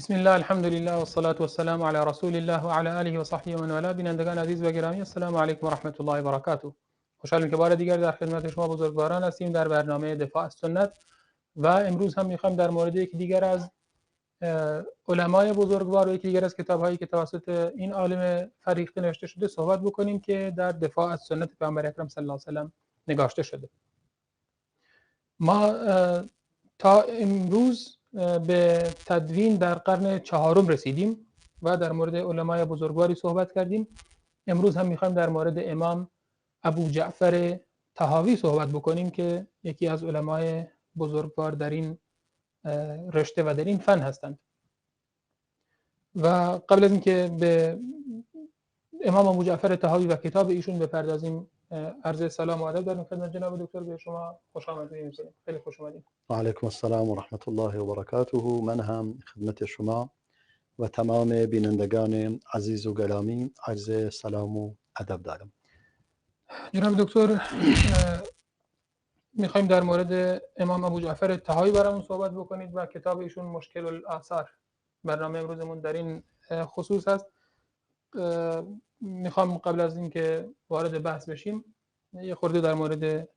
بسم الله، الحمد لله و الصلاة و السلام علی رسول الله و علی آله و صحبه و من والاه. بینندگان عزیز و گرامی، السلام علیکم و رحمت الله و برکاته. خوشحالم که بار دیگر در خدمت شما بزرگواران هستیم در برنامه دفاع از سنت و امروز هم میخوایم در مورد یکی دیگر از علمای بزرگوار و یکی دیگر از کتاب‌هایی که توسط این عالم فریخته نوشته شده صحبت بکنیم که در دفاع از سنت پیامبر اکرم صلی الله علیه و سلم نگاشته شده. ما تا امروز به تدوین در قرن چهارم رسیدیم و در مورد علمای بزرگواری صحبت کردیم. امروز هم میخوایم در مورد امام ابو جعفر طحاوی صحبت بکنیم که یکی از علمای بزرگوار در این رشته و در این فن هستند. و قبل از اینکه به امام ابو جعفر طحاوی و کتاب ایشون بپردازیم، عرض سلام و ادب داریم خدمت جناب دکتر. به شما خوش آمدید می‌گویم. خیلی خوش اومدید. و علیکم السلام و رحمت الله و برکاته. من هم خدمت شما و تمام بینندگان عزیز و گرامی عرض سلام و ادب دارم. جناب دکتر، میخوایم در مورد امام ابو جعفر طحاوی برامون صحبت بکنید و کتاب ایشون مشکل الاثار. برنامه امروزمون در این خصوص هست. میخوام قبل از اینکه وارد بحث بشیم یه خورده در مورد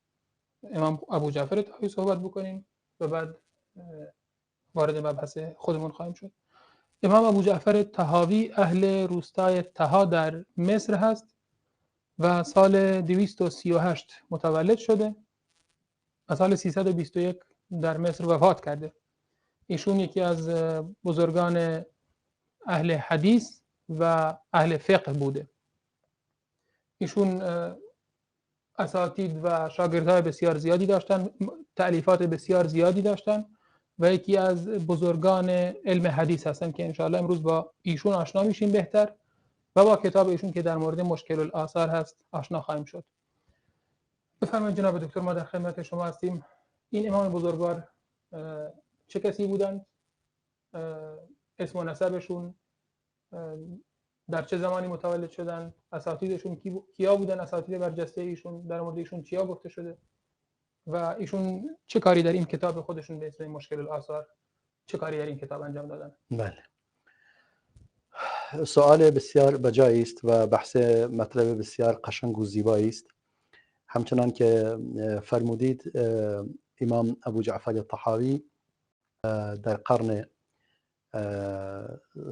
امام ابو جعفر طحاوی صحبت بکنیم و بعد وارد مبحث خودمون خواهیم شد. امام ابو جعفر طحاوی اهل روستای طحا در مصر هست و سال 238 متولد شده و سال 321 در مصر وفات کرده. ایشون یکی از بزرگان اهل حدیث و اهل فقه بوده. ایشون اساتید و شاگردهای بسیار زیادی داشتن، تألیفات بسیار زیادی داشتن و یکی از بزرگان علم حدیث هستن که انشاءالله امروز با ایشون آشنا میشیم بهتر و با کتاب ایشون که در مورد مشکل الاثار هست آشنا خواهیم شد. بفرمایید جناب دکتر، ما در خدمت شما هستیم. این امام بزرگوار چه کسی بودند؟ اسم و نسبشون، در چه زمانی متولد شدند؟ اساتیدشون کیا بودن؟ اساتید برجسته ایشون، در مورد ایشون چیا گفته شده؟ و ایشون چه کاری در این کتاب خودشون به اسم مشکل الاثار چه کاری در این کتاب انجام دادن؟ بله، سوال بسیار بجایی است و بحث مطلب بسیار قشنگ و زیبایی است. همچنان که فرمودید امام ابو جعفر طحاوی در قرن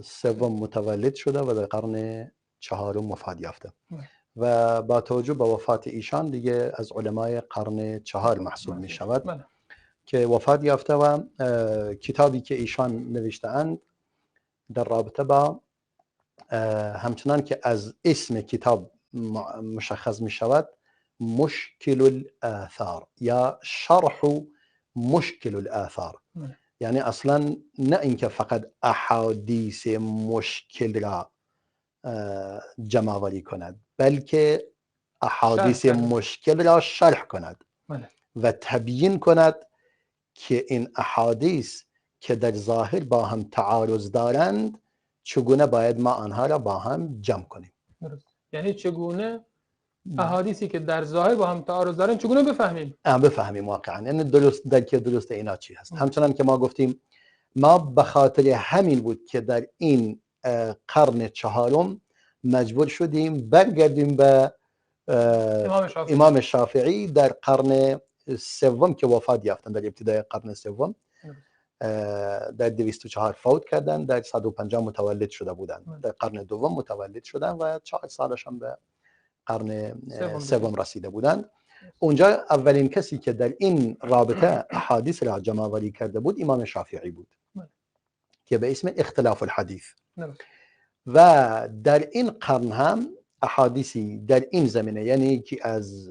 سوم متولد شده و در قرن چهارم وفات یافته و با توجه به وفات ایشان دیگه از علمای قرن چهار محسوب می شود که وفات یافته و کتابی که ایشان نوشته‌اند در رابطه با همچنان که از اسم کتاب مشخص می شود مشکل الاثار یا شرح مشکل الاثار، یعنی اصلا نه اینکه فقط احادیث مشکل را جمع آوری کند، بلکه احادیث مشکل را شرح کند و تبیین کند که این احادیث که در ظاهر با هم تعارض دارند چگونه باید ما آنها را با هم جمع کنیم. یعنی چگونه احادیثی که در ظاهر با هم تعارض دارن چگونه بفهمیم واقعا، یعنی درست اینا چی هست. همچنان که ما گفتیم ما به خاطر همین بود که در این قرن چهارم مجبور شدیم برگردیم به امام شافعی در قرن سوم که وفات یافتند. در ابتدای قرن سوم در 204 فوت کردند، در 150 متولد شده بودند. در قرن دوم متولد شدند و 4 سالش هم به قرن سوم رسیده بودند. اونجا اولین کسی که در این رابطه احادیث را جمع آوری کرده بود امام شافعی بود که به اسم اختلاف الحدیث. و در این قرن هم احادیثی در این زمینه، یعنی که از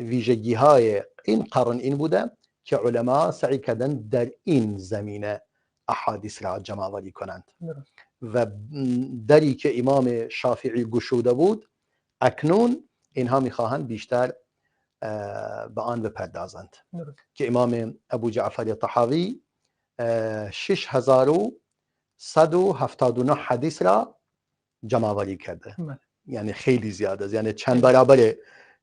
ویژگی های این قرن این بوده که علما سعی کردن در این زمینه احادیث را جمع آوری کنند و دری که امام شافعی گشوده بود اکنون اینها میخواهند بیشتر به آن بپردازند که امام ابو جعفر طحاوی 6179 حدیث را جمع آوری کرده. یعنی خیلی زیاد است، یعنی چند برابر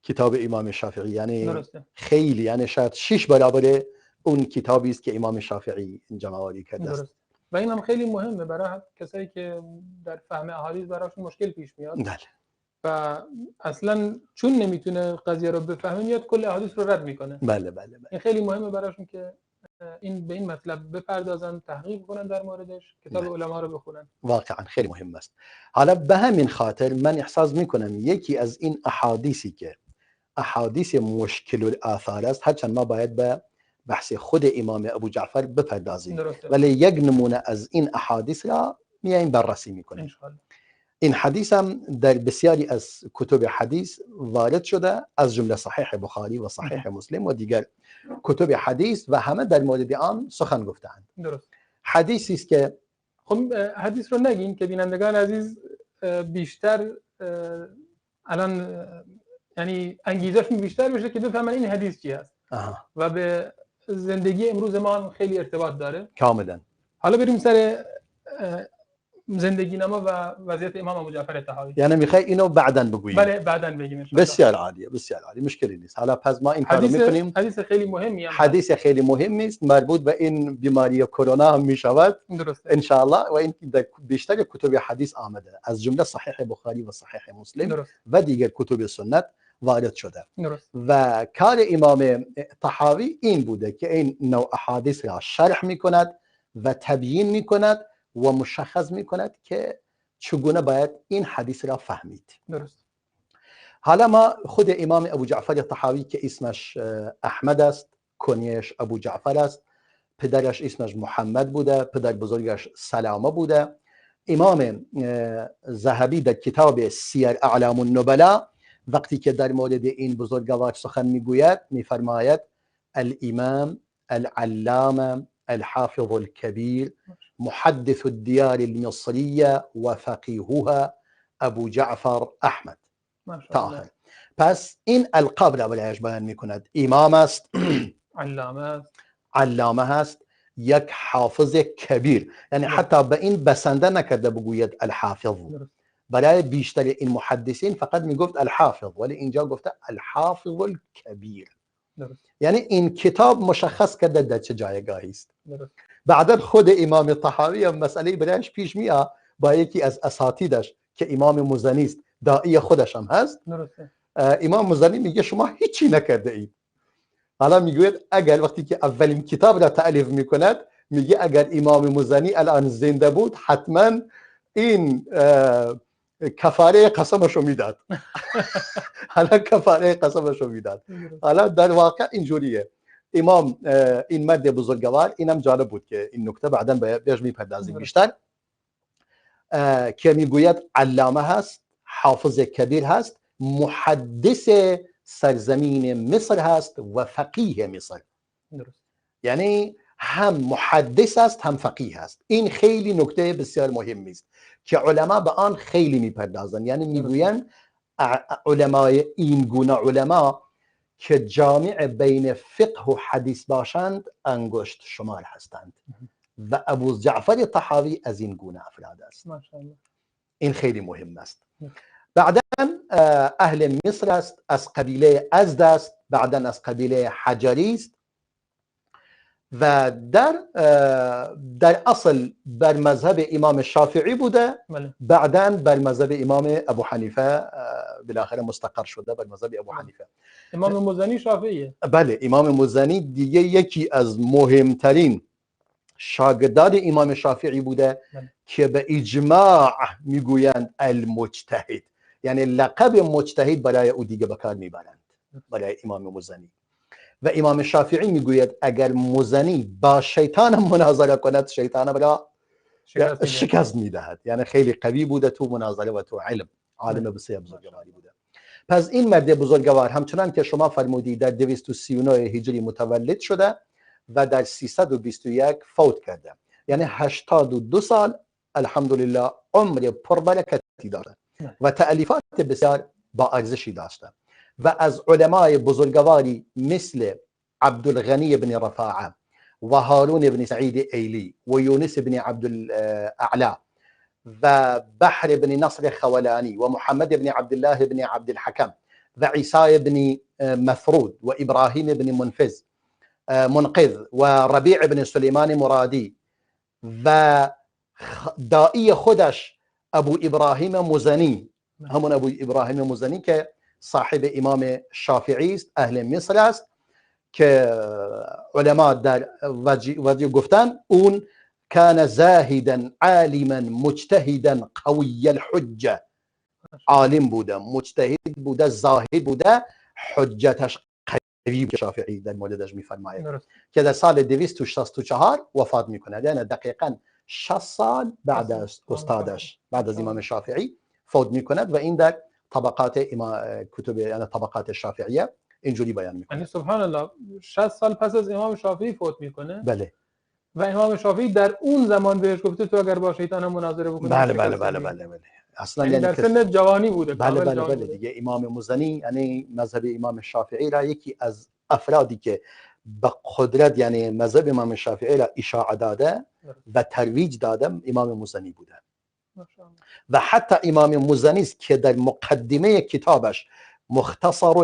کتاب امام شافعی، یعنی خیلی، یعنی شاید 6 برابر اون کتابی است که امام شافعی جمع آوری کرده است. و این هم خیلی مهمه برای کسایی که در فهم احادیث براشون مشکل پیش میاد. بله. و اصلا چون نمیتونه قضیه رو بفهمه میاد کل احادیث رو رد میکنه. بله بله. این خیلی مهمه براشون که این به این مطلب بپردازن، تحقیق کنن در موردش، کتاب علما رو بخونن. واقعا خیلی مهم است. حالا به همین خاطر من احساس میکنم یکی از این احادیثی که احادیث مشکل الاثار است، هرچند ما باید به بحث خود امام ابو جعفر بپردازیم، ولی یک نمونه از این احادیث را میایم بررسی میکنیم. این حدیث هم در بسیاری از کتب حدیث وارد شده، از جمله صحیح بخاری و صحیح مسلم و دیگر کتب حدیث، و همه در مورد آن سخن گفتند. درست. حدیثی است که خب حدیث رو نگیم که بینندگان عزیز بیشتر الان یعنی انگیزشون بیشتر بشه که بفهمن این حدیث چی هست و به زندگی امروز ما خیلی ارتباط داره. کاملا. حالا بریم سر زندگی نما و وضعیت امام ابو جعفر طحاوی. یعنی میخوای اینو بعداً بگوییم؟ بله بعداً بگیم. بسیار عالیه، بسیار عالی، مشکلی نیست. حالا پس ما این کارو میکنیم. حدیث خیلی مهمی هم حدیث خیلی مهمی است، مربوط به این بیماری کرونا هم میشود ان شاء الله، و این بیشتر کتب حدیث آمده، از جمله صحیح بخاری و صحیح مسلم و دیگر کتب سنت وارد شده. و کار امام طحاوی این بوده که این نوع احادیث را شرح میکند و تبیین میکند و مشخص میکند که چگونه باید این حدیث را فهمید. درست. حالا ما خود امام ابو جعفر طحاوی که اسمش احمد است، کنیش ابو جعفر است، پدرش اسمش محمد بوده، پدر بزرگش سلامه بوده. امام ذهبی در کتاب سیر اعلام النبلا وقتی که در مورد این بزرگوار سخن میگوید میفرماید الامام العلامه الحافظ الكبير محدث الديار المصرية وفقيهها ابو جعفر احمد. تا پس این القاب را برایش بیان میکند. امام است، علامه هست، یک حافظ کبیر، یعنی حتی به این بسنده نکرده بگوید الحافظ. برای بیشتر این محدثین فقط میگفت الحافظ، ولی اینجا گفته الحافظ الکبیر. یعنی این کتاب مشخص کرده در چه جایگاهی است. بعدا خود امام طحاوی هم مسئله برایش پیش میاد با یکی از اساتیدش که امام مزنی است، داعی خودش هم هست. امام مزنی میگه شما هیچی نکرده اید. حالا میگوید اگر وقتی که اولین کتاب را تألیف میکند میگه اگر امام مزنی الان زنده بود حتما این کفاره قسمشو میداد. حالا کفاره قسمشو میداد. حالا در واقع اینجوریه. امام این مرد بزرگوار، اینم جالب بود که این نکته بعداً بهش میپردازیم بیشتر، که میگوید علامه هست، حافظ کبیر هست، محدث سرزمین مصر هست و فقیه مصر. یعنی هم محدث است هم فقیه است. این خیلی نکته بسیار مهمی است که علما به آن خیلی میپردازن. یعنی میگوین علمای این گونه علما که جامع بین فقه و حدیث باشند انگشت شمار هستند و ابو جعفر طحاوی از این گونه افراد است. این خیلی مهم است. بعدا اهل مصر است، از قبیله ازد است، بعدا از قبیله حجری است و در اصل بر مذهب امام شافعی بوده، بعدا بر مذهب امام ابو حنیفه بالاخره مستقر شده بر مذهب ابو حنیفه. امام مزنی شافعیه. بله، امام مزنی دیگه یکی از مهمترین شاگردان امام شافعی بوده که به اجماع میگویند المجتهد، یعنی لقب مجتهد برای او دیگه بکار میبرند برای امام مزنی. و امام شافعی میگوید اگر مزنی با شیطان مناظره کند شیطان را شکست میدهد. یعنی خیلی قوی بوده تو مناظره و تو علم، عالم بسیار بزرگواری بوده. پس این مرد بزرگوار همچنان که شما فرمودید در 239 هجری متولد شده و در 321 فوت کرده، یعنی 82 سال الحمدلله عمر پربرکتی داشته و تألیفات بسیار با ارزشی داشته و از علمای بزرگواری مثل عبدالغنی بن رفاعه و هارون بن سعید ایلی و یونس بن عبدالاعلی و بحر بن نصر خولانی و محمد بن عبدالله بن عبد الحكم و عیسی بن مثرود و ابراهیم بن منقذ و ربیع بن سلیمان مرادی و داعی خودش ابو ابراهیم مزنی، همون ابو ابراهیم مزنی که صاحب امام شافعی است، اهل مصر است، که علما در وجه گفتن اون کان زاهدا عالما مجتهدا قوی الحجه، عالم بوده، مجتهد بوده، زاهد بوده، حجتش قوی بوده. شافعی در موردش میفرماید که در سال 264 وفات میکنه، یعنی دقیقاً 60 سال بعد از استادش، بعد از امام شافعی فوت میکند و این در طبقات کتب یعنی طبقات شافعیه اینجوری بیان میکنه. یعنی سبحان الله 60 سال پس از امام شافعی فوت میکنه. بله. و امام شافعی در اون زمان بهش گفته تو اگر با شیطان مناظره بکنی. بله. اصلا یعنی در سن جوانی بوده. بله دیگه امام مزنی یعنی مذهب امام شافعی را یکی از افرادی که به قدرت یعنی مذهب امام شافعی را اشاعه داده و ترویج داده امام مزنی بوده. و حتی امام مزنی است که در مقدمه کتابش مختصر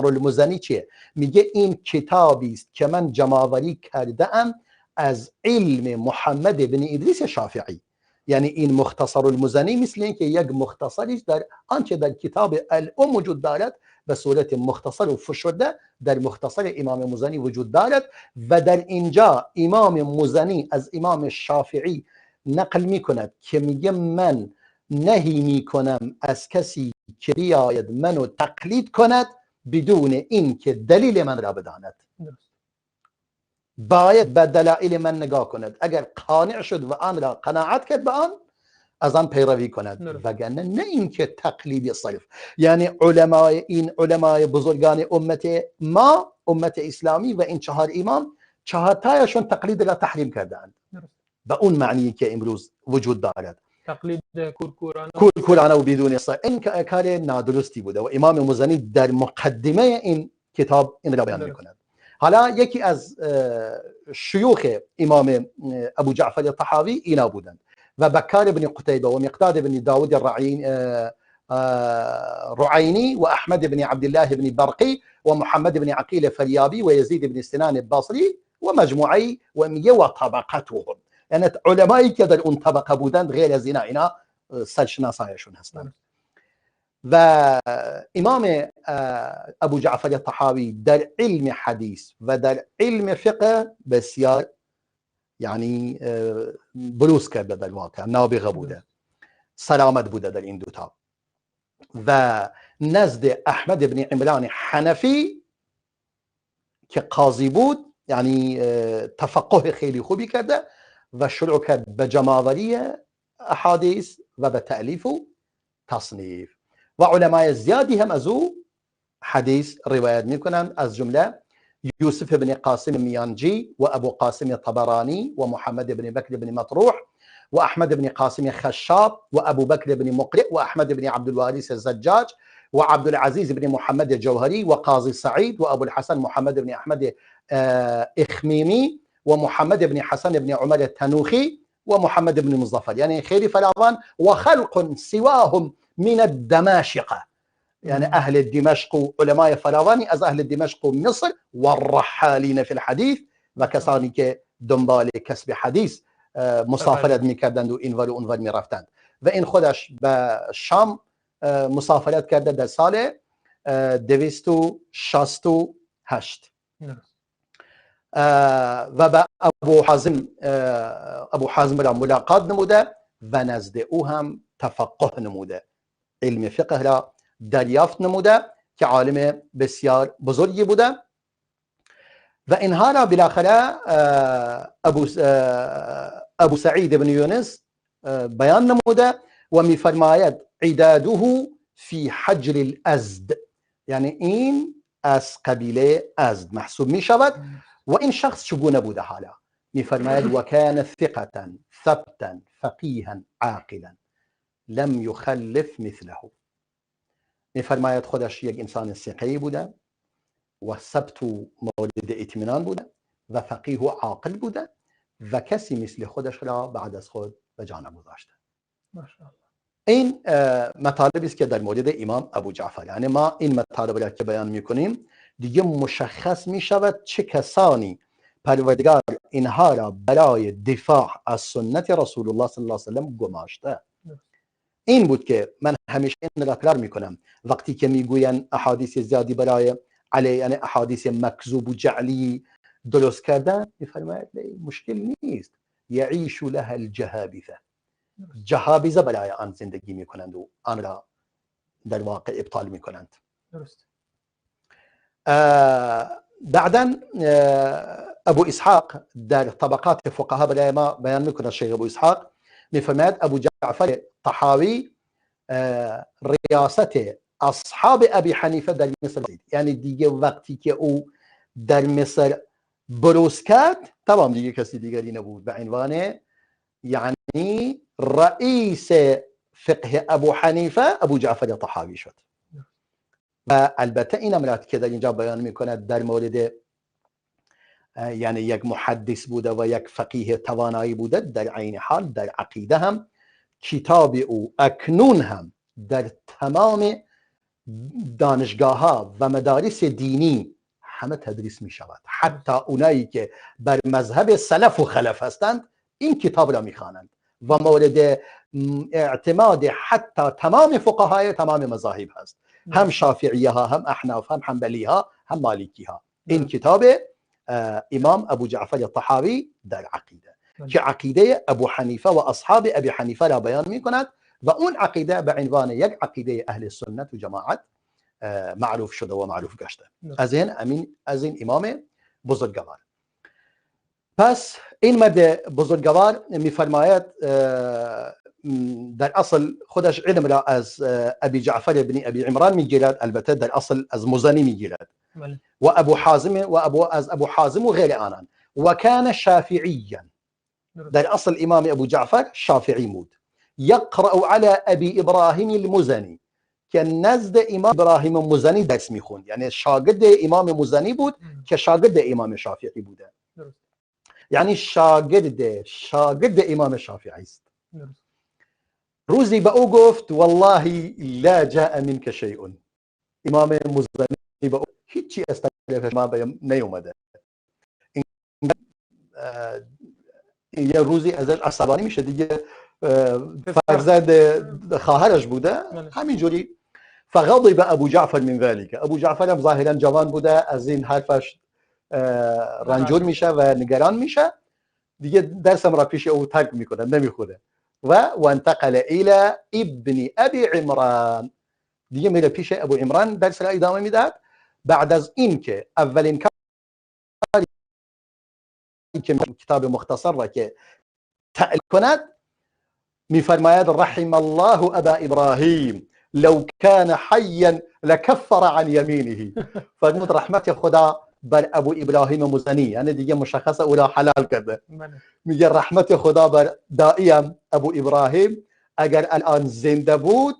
المزنی چیه؟ میگه این کتابی است که من جمع‌آوری کرده ام از علم محمد بن ادریس شافعی. یعنی این مختصر المزنی مثل این که یک مختصری در آنچه در کتاب الام وجود دارد به صورت مختصر و فشرده در مختصر امام مزنی وجود دارد و در اینجا امام مزنی از امام شافعی نقل میکند که میگه من نهی میکنم از کسی که بیاید منو تقلید کند بدون این که دلیل من را بداند. باید به دلایل من نگاه کند، اگر قانع شد و آن را قناعت کرد به آن از آن پیروی کند، وگرنه نه اینکه تقلید صرف. یعنی علمای بزرگان امت اسلامی و این 4 امام 4 تایشون تقلید را تحریم کردند به اون معنی که امروز وجود دارد، تقلید کورکورانه و بدون صرف. این کار نادرستی بوده و امام مزنی در مقدمه این کتاب این را بیان میکند. حالا یکی از شیوخ امام ابو جعفر الطحاوی اینا بودند و بکار بن قتیبه و مقداد بن داود رعینی و احمد بن عبد الله بن برقی و محمد بن عقیل فریابی و یزید بن سنان البصری و مجموعی و میگه و طبقتهم، یعنی علمایی که در اون طبقه بودند غیر از اینا سرشناسایشون هستند. و امام ابو جعفر الطحاوی در علم حدیث و در علم فقه بسیار یعنی بروز کرده، در واقع نابغه بوده، سلامت بوده در این دوتا. و نزد احمد بن عمران حنفی که قاضی بود یعنی تفقه خیلی خوبی کرده و شروع کرد به جمع‌آوری احادیث و به تألیف و تصنیف و علمای زیادی هم از او حدیث روایت میکنند، از جمله یوسف بن قاسم میانجی و ابو قاسم طبرانی و محمد بن بکر بن مطروح و احمد بن قاسم خشاب و ابو بکر بن مقرئ و احمد بن عبد الوارث الزجاج و عبد العزيز بن محمد الجوهري وقاضي سعيد وابو الحسن محمد بن احمد اخميمي ومحمد بن حسن بن عمر التنوخي ومحمد بن مظفر، يعني خير فلاطان وخلق سواهم من الدماشقه، يعني اهل دمشق علماء فراوانی از اهل دمشق و مصر والرحالين في الحديث و کسانی که دنبال کسب حدیث مسافرت میکردند و اینور و اونور میرفتند و این خودش به شام مسافرت کرده در سال 268 و به ابو حازم را ملاقات نموده و نزد او هم تفقه نموده، علم فقه را دریافت نموده که عالم بسیار بزرگی بوده و اینها را بالاخره ابو سعید بن یونس بیان نموده و میفرماید عداده فی حجر الازد، یعنی این از قبیله ازد محسوب می شود. و این شخص چگونه بوده؟ حالا میفرماید و کان ثقة ثبتا فقیها عاقلا لم یخلف مثله. میفرماید خودش یک انسان ثقه‌ای بوده و ثبت و مورد اطمینان بوده و فقیه و عاقل بوده و کسی مثل خودش را بعد از خود به جا نگذاشته. ماشاءالله. این مطالبی است که در مورد امام ابو جعفر، یعنی ما این مطالب را که بیان میکنیم دیگه مشخص میشود چه کسانی پروردگار اینها را برای دفاع از سنت رسول الله صلی الله علیه و سلم گماشته. این بود که من همیشه این را تکرار میکنم وقتی که میگوین احادیث زیادی برای علی، یعنی احادیث مکذوب و جعلی درست کردن، میفرماید مشکل نیست، یعیش لها الجهابذه، جهابذه برای آن زندگی میکنند و آن را در واقع ابطال میکنند. درست. بعدا ابو اسحاق در طبقات فقها برای ما بیان میکنه، شیخ ابو اسحاق میفرماید ابو جعفر طحاوی ریاست اصحاب ابی حنیفه در مصر، یعنی دیگه وقتی که او در مصر بروز کرد تمام دیگه کسی دیگری نبود، به عنوان یعنی رئیس فقه ابو حنیفه ابو جعفر طحاوی شد. و البته این امرات که در اینجا بیان میکند در مورد یعنی یک محدث بوده و یک فقیه توانایی بوده، در عین حال در عقیده هم کتاب او اکنون هم در تمام دانشگاه ها و مدارس دینی همه تدریس می شود. حتی اونایی که بر مذهب سلف و خلف هستند این کتاب را می خوانند و مورد اعتماد حتی تمام فقهای تمام مذاهب هست، هم شافعیه ها، هم احناف، هم حنبلی ها، هم مالکی ها. این کتاب امام ابو جعفر طحاوی در عقیده که عقیده ابو حنیفه و اصحاب ابی حنیفه را بیان می کند و اون عقیده به عنوان یک عقیده اهل سنت و جماعت معروف شده و معروف گشته از این امام بزرگوار. پس این مرد بزرگوار میفرماید در اصل خودش علم را از ابی جعفر ابن ابی عمران میگیرد، البته در اصل از مزنی میگیرد و ابو حازم و غیر آنان و کان شافعیا. در اصل امام ابو جعفر شافعی بود، یقرأ علی ابی ابراهیم المزنی که نزد امام ابراهیم مزنی درس میخوند، یعنی شاگرد امام مزنی بود که شاگرد امام شافعی بوده، یعنی شاگرد امام شافعی است. روزی به او گفت والله لا جاء منك شیء، امام مزنی به او هیچی از طرف ما نیومده. یه روزی ازش عصبانی میشه دیگه، فرزند خواهرش بوده همینجوری. فغضب ابو جعفر من ذلك، ابو جعفر هم ظاهرا جوان بوده، از این حرفش رنجور میشه و نگران میشه دیگه، درسم را پیش او ترک میکنه، نمیخوره و انتقل الى ابن ابي عمران، دیگه میره پیش ابو عمران درس را ادامه میداد. بعد از این که اولین کاری که کتاب مختصر را که تعلیف کند میفرماید رحم الله ابا ابراهیم لو كان حيا لكفر عن يمينه. فرمود رحمت خدا بر ابو ابراهیم مزنی، یعنی دیگه مشخص او را حلال کرده. میگه رحمت خدا بر دائیم ابو ابراهیم اگر الان زنده بود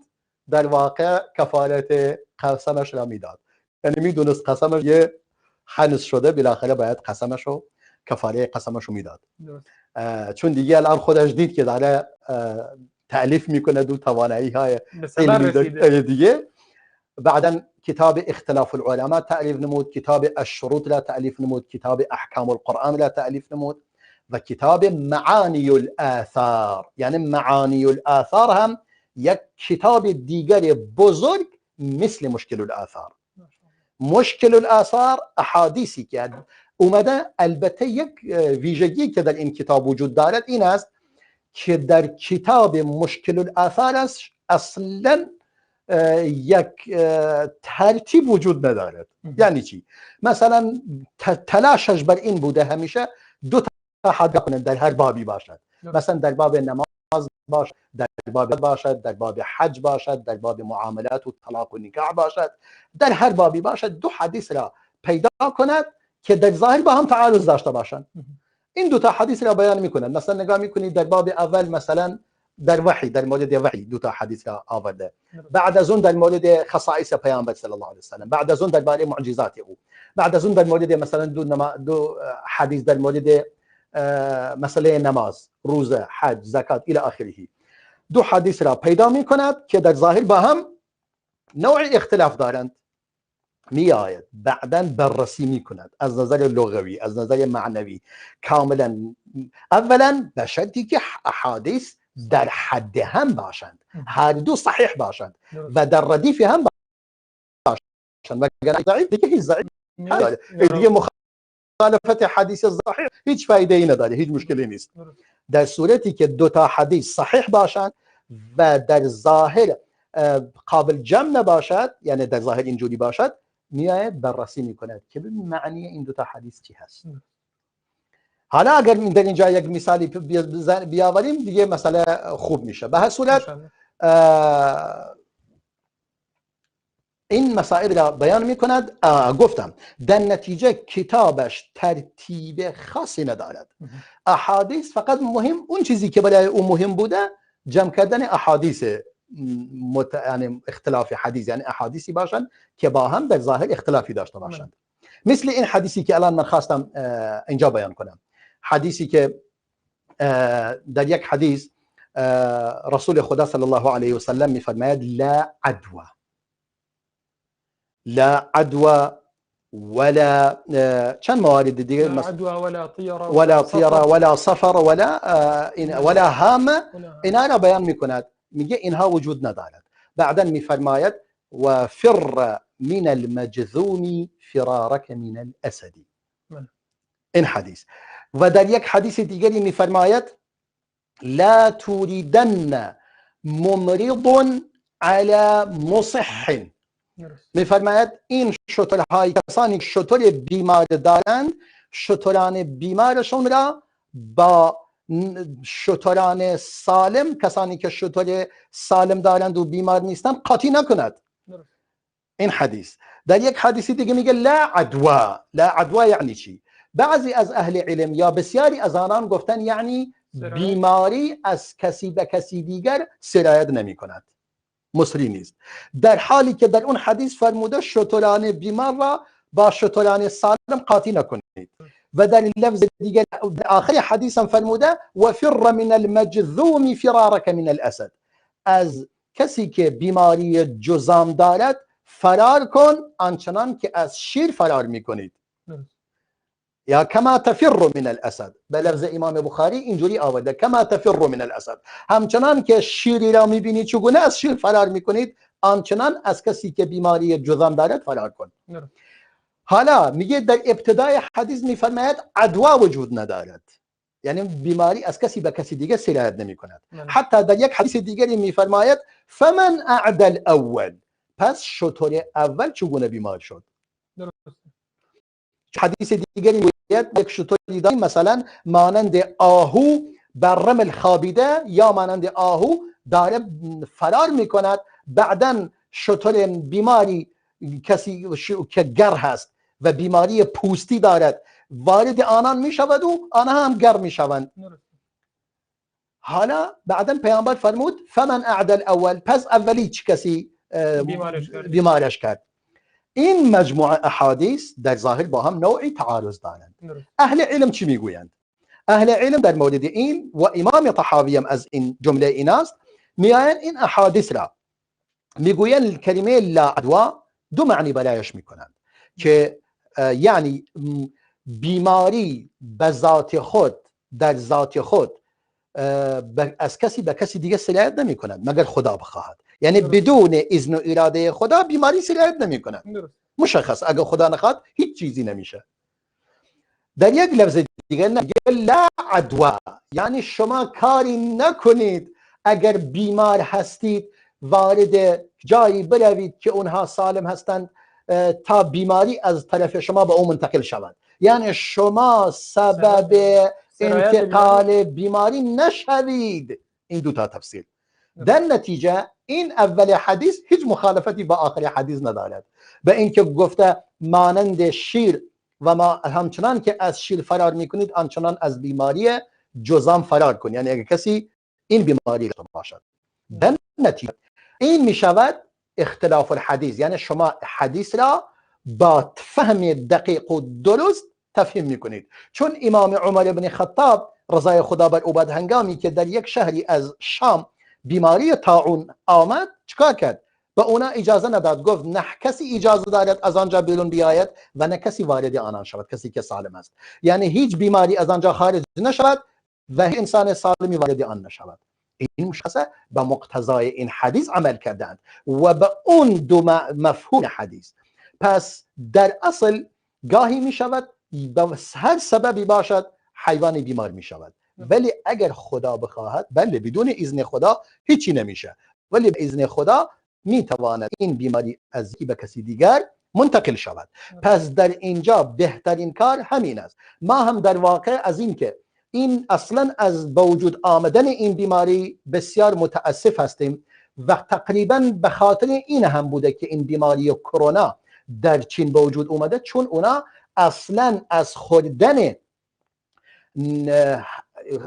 در واقع کفارت قسمش را میداد، یعنی میدونست قسمش یه حنث شده، بالاخره باید قسمش رو کفاره قسمش رو میداد، چون دیگه الان خودش دید که داره تألیف میکنه دو توانایی های علمی دیگه. بعدا کتاب اختلاف العلماء تألیف نمود، کتاب الشروط را تألیف نمود، کتاب احکام القرآن را تألیف نمود و کتاب معانی الآثار، یعنی معانی الآثار هم یک کتاب دیگر بزرگ مثل مشکل الآثار. مشکل الآثار احادیثی که اومده، البته یک ویژگی که در این کتاب وجود دارد این است که در کتاب مشکل الآثار است اصلا یک ترتیب وجود ندارد. یعنی چی؟ مثلا تلاشش بر این بوده همیشه دو تا حد کنند در هر بابی باشد، مثلا در باب نماز باشد، در باب باشد، در باب حج باشد، در باب معاملات و طلاق و نکاح باشد، در هر بابی باشد دو حدیث را پیدا کند که در ظاهر با هم تعارض داشته باشند. این دو تا حدیث را بیان میکنند. مثلا نگاه میکنید در باب اول مثلا در وحی، در مورد وحی دو تا حدیث را آورده، بعد از اون در مورد خصائص پیامبر صلی الله علیه و سلم، بعد از اون در مورد معجزات او، بعد از اون در مورد مثلا دو حدیث در مورد مسئله نماز، روزه، حج، زکات الی آخره. دو حدیث را پیدا میکند که در ظاهر با هم نوع اختلاف دارند، میآید بعداً بررسی میکند از نظر لغوی از نظر معنوی کاملا، اولا به شرطی که احادیث در حد هم باشند، هر دو صحیح باشند و در ردیف هم باشند، و اگر ضعیف دیگه هیچ ضعیف دیگه مخالفت حدیث صحیح هیچ فایده ای نداره، هیچ مشکلی نیست. در صورتی که دو تا حدیث صحیح باشند و در ظاهر قابل جمع نباشد، یعنی در ظاهر اینجوری باشد، میاید بررسی میکند که ببین معنی این دو تا حدیث چی هست. حالا اگر در اینجا یک مثالی بیاوریم دیگه مسئله خوب میشه. به هر صورت این مسائل را بیان میکند. گفتم در نتیجه کتابش ترتیب خاصی ندارد. احادیث فقط مهم، اون چیزی که برای او مهم بوده جمع کردن احادیث یعنی اختلاف حدیث، یعنی احادیثی باشند که با هم در ظاهر اختلافی داشته باشند. مثل این حدیثی که الان من خواستم اینجا بیان کنم، حدیثی که در یک حدیث رسول خدا صلی الله علیه و سلم میفرماید لا عدوى، لا عدوى ولا چند موارد دیگه، لا عدوى ولا طيرة ولا صفر ولا هامه، اینا را بیان میکند، میگه اینها وجود ندارد. بعدا میفرماید و فر من المجذوم فرارك من الاسد. این حدیث. و در یک حدیث دیگری میفرماید لا توریدن ممرض على مصح. میفرماید این شترهای، کسانی که شتر بیمار دارند، شتران بیمارشون را با شتران سالم، کسانی که شتر سالم دارند و بیمار نیستند، قاطی نکند. این حدیث. در یک حدیث دیگه میگه لا عدوى. لا عدوى یعنی چی؟ بعضی از اهل علم یا بسیاری از آنان گفتن یعنی بیماری از کسی به کسی دیگر سرایت نمی کند، مصری نیست، در حالی که در اون حدیث فرموده شتران بیمار را با شتران سالم قاطی نکنید. و در لفظ دیگر آخر حدیث هم فرموده و فر من المجذوم فرارك من الاسد، از کسی که بیماری جذام دارد فرار کن آنچنان که از شیر فرار میکنید. یا کما تفر من الاسد، به لفظ امام بخاری اینجوری آورده کما تفر من الاسد، همچنان که شیری را میبینید چگونه از شیر فرار میکنید، آنچنان از کسی که بیماری جذام دارد فرار کن. حالا میگه در ابتدای حدیث میفرماید عدوا وجود ندارد، یعنی بیماری از کسی به کسی دیگه سرایت نمی کند. حتی در یک حدیث دیگری میفرماید فمن اعدى الاول، پس شتر اول چگونه بیمار شد. حدیث دیگری میگوید یک شتری داریم مثلا مانند آهو بر رمل خوابیده یا مانند آهو داره فرار میکند، بعدن شتر بیماری کسی که گر هست و بیماری پوستی دارد وارد آنان میشود و آنها هم گر میشوند. حالا بعدن پیامبر فرمود فمن اعدى الاول، پس اولی چه کسی بیمارش کرد. این مجموعه احادیث در ظاهر با هم نوعی تعارض دارند. اهل علم چی میگویند؟ اهل علم در مورد این و امام طحاوی هم از این جمله ایناست، میآیند این احادیث را میگویند کلمه لا عدوى دو معنی برایش میکنند که یعنی بیماری به ذات خود، در ذات خود از کسی به کسی دیگه سرایت نمی کند مگر خدا بخواهد، یعنی بدون اذن و اراده خدا بیماری سرایت نمی کند. مشخص اگر خدا نخواد هیچ چیزی نمیشه. در یک لفظ دیگه میگه لا عدوى، یعنی شما کاری نکنید اگر بیمار هستید وارد جایی بروید که اونها سالم هستند تا بیماری از طرف شما به اون منتقل شود، یعنی شما سبب انتقال بیماری نشوید. این دو تا تفسیر. در نتیجه این اول حدیث هیچ مخالفتی با آخر حدیث ندارد، به اینکه گفته مانند شیر و ما همچنان که از شیر فرار میکنید آنچنان از بیماری جذام فرار کنید، یعنی اگر کسی این بیماری را باشد. در نتیجه این میشود اختلاف الحدیث، یعنی شما حدیث را با فهم دقیق و درست تفهیم میکنید. چون امام عمر بن خطاب رضای خدا بر او باد هنگامی که در یک شهری از شام بیماری طاعون آمد چیکار کرد؟ به اونا اجازه نداد، گفت نه کسی اجازه دارد از آنجا بیرون بیاید و نه کسی وارد آنان شود، کسی که سالم است. یعنی هیچ بیماری از آنجا خارج نشود و هیچ انسان سالمی وارد آن نشود. این مشخصه به مقتضای این حدیث عمل کردند و به اون دو مفهوم حدیث. پس در اصل گاهی می شود به هر سببی باشد حیوان بیمار می شود، ولی اگر خدا بخواهد، بله بدون اذن خدا هیچی نمیشه، ولی به اذن خدا می تواند این بیماری از به کسی دیگر منتقل شود. پس در اینجا بهترین کار همین است. ما هم در واقع از این که این اصلا از با وجود آمدن این بیماری بسیار متاسف هستیم و تقریبا به خاطر این هم بوده که این بیماری کرونا در چین به وجود اومده، چون اونا اصلا از خوردن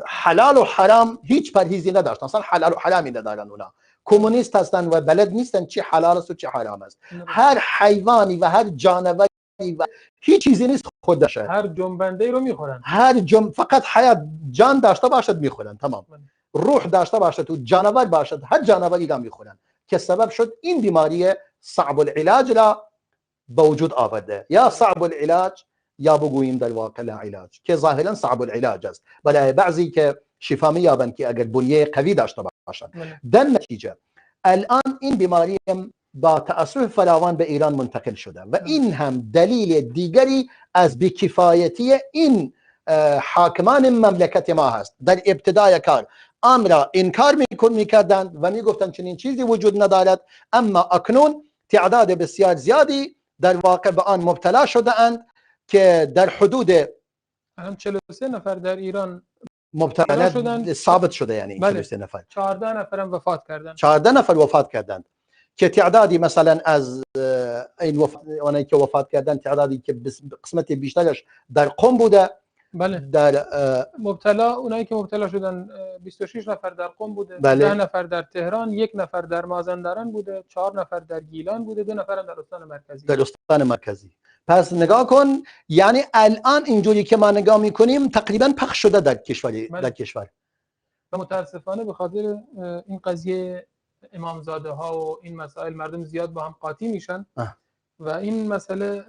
حلال و حرام هیچ پرهیزی نداشتن، اصلا حلال و حرامی ندارن. اونا کمونیست هستن و بلد نیستن چی حلال است و چی حرام است. هر حیوانی و هر جانوری و هیچ چیزی نیست خودشه، هر جنبنده رو میخورن، فقط حیات جان داشته باشد میخورن، تمام. روح داشته باشد و جانور باشد، هر جانوری را میخورن، که سبب شد این بیماری صعب العلاج را به وجود آورده. یا صعب العلاج یا بگوییم در واقع لا علاج، که ظاهرا صعب العلاج است، برای بعضی که شفا می‌یابند که اگر بنیه قوی داشته باشند. در نتیجه الان این بیماری با تأسف فراوان به ایران منتقل شده و این هم دلیل دیگری از بی‌کفایتی این حاکمان مملکت ما هست. در ابتدای کار آن را انکار می‌کردند و می‌گفتند چنین چیزی وجود ندارد، اما اکنون تعداد بسیار زیادی در واقع به آن مبتلا شده اند که در حدود الان 43 نفر در ایران مبتلا شدند، ثابت شده. یعنی 43 نفر، 14 نفر هم وفات کردند. 14 نفر وفات کردند که تعدادی مثلا از این اونایی که وفات کردند تعدادی که قسمت بیشترش در قم بوده. بله. در مبتلا اونایی که مبتلا شدن 26 نفر در قم بوده، بله. 10 نفر در تهران، 1 نفر در مازندران بوده، 4 نفر در گیلان بوده، 2 نفر در استان مرکزی. در استان مرکزی. پس نگاه کن، یعنی الان اینجوری که ما نگاه میکنیم تقریبا پخش شده در کشور. و متاسفانه به خاطر این قضیه امامزاده ها و این مسائل مردم زیاد با هم قاطی میشن و این مسئله،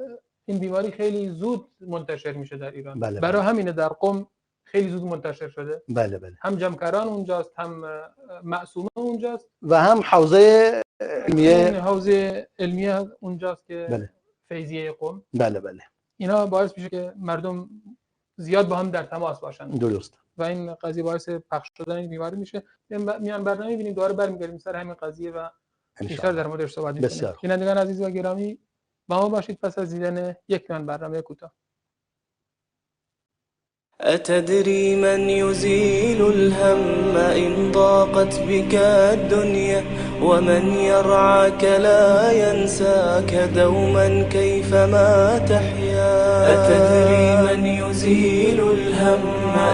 این بیماری خیلی زود منتشر میشه در ایران. بله. برای همینه در قم خیلی زود منتشر شده. بله بله. هم جمکران اونجاست، هم معصومه اونجاست و هم حوزه علمیه اونجاست که بله. فیضیه قم. بله بله. اینا باعث میشه که مردم زیاد با هم در تماس باشن. درست. و این قضیه باعث پخش شدن این بیماری میشه. میان برنامه می‌بینیم دوباره برمیگردیم سر همین قضیه و بیشتر در موردش صحبت می‌کنیم. بینندگان عزیز و گرامی، با ما باشید پس از دیدن یک میان برنامه کوتاه. أتدري من يزيل الهم إن ضاقت بك الدنيا ومن يرعاك لا ينساك دوما كيفما تحيا. أتدري من يزيل الهم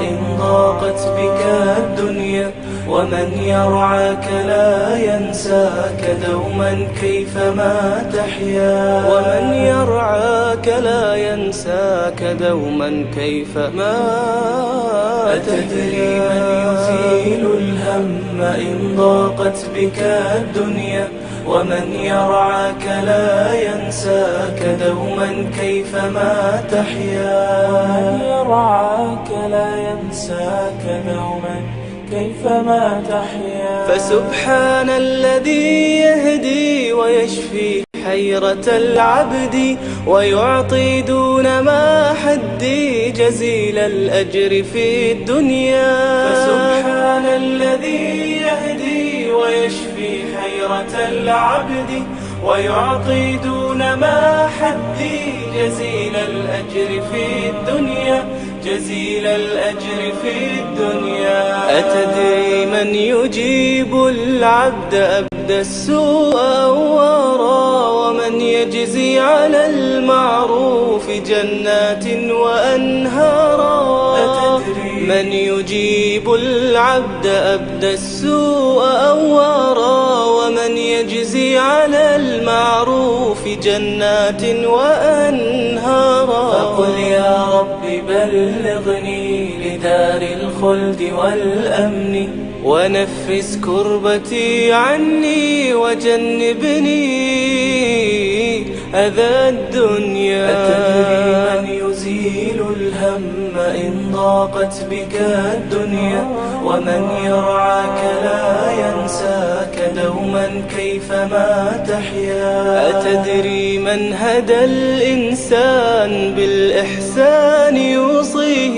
إن ضاقت بك الدنيا ومن يرعاك لا ينساك دوما كيفما تحيا. ومن يرعاك لا ينساك دوما كيفما. أتدري من يزيل الهم إن ضاقت بك الدنيا ومن يرعاك لا ينساك دوما كيفما تحيا. ومن يرعاك لا ينساك دوما كيفما تحيا. فسبحان الذي يهدي ويشفي حيرة العبد ويعطي دون ما حدي جزيل الأجر في الدنيا. فسبحان الذي يهدي ويشفي حيرة العبد ويعطي دون ما حدي جزيل الأجر في الدنيا. جزيل الأجر في الدنيا. أتدري من يجيب العبد أبدى السوء أوارا ومن يجزي على المعروف جنات وأنهارا. أتدري من يجيب العبد أبدى السوء أوارا ومن يجزي على المعروف جنات وأنهارا فقل يا رب بلغني لدار الخلد والأمن ونفس كربتي عني وجنبني أذى الدنيا. أتدري من يزيل الهم إن ضاقت بك الدنيا ومن يرعاك لا ينساك دوما كيفما تحيا. أتدري من هدى الإنسان بالإحسان يوصيه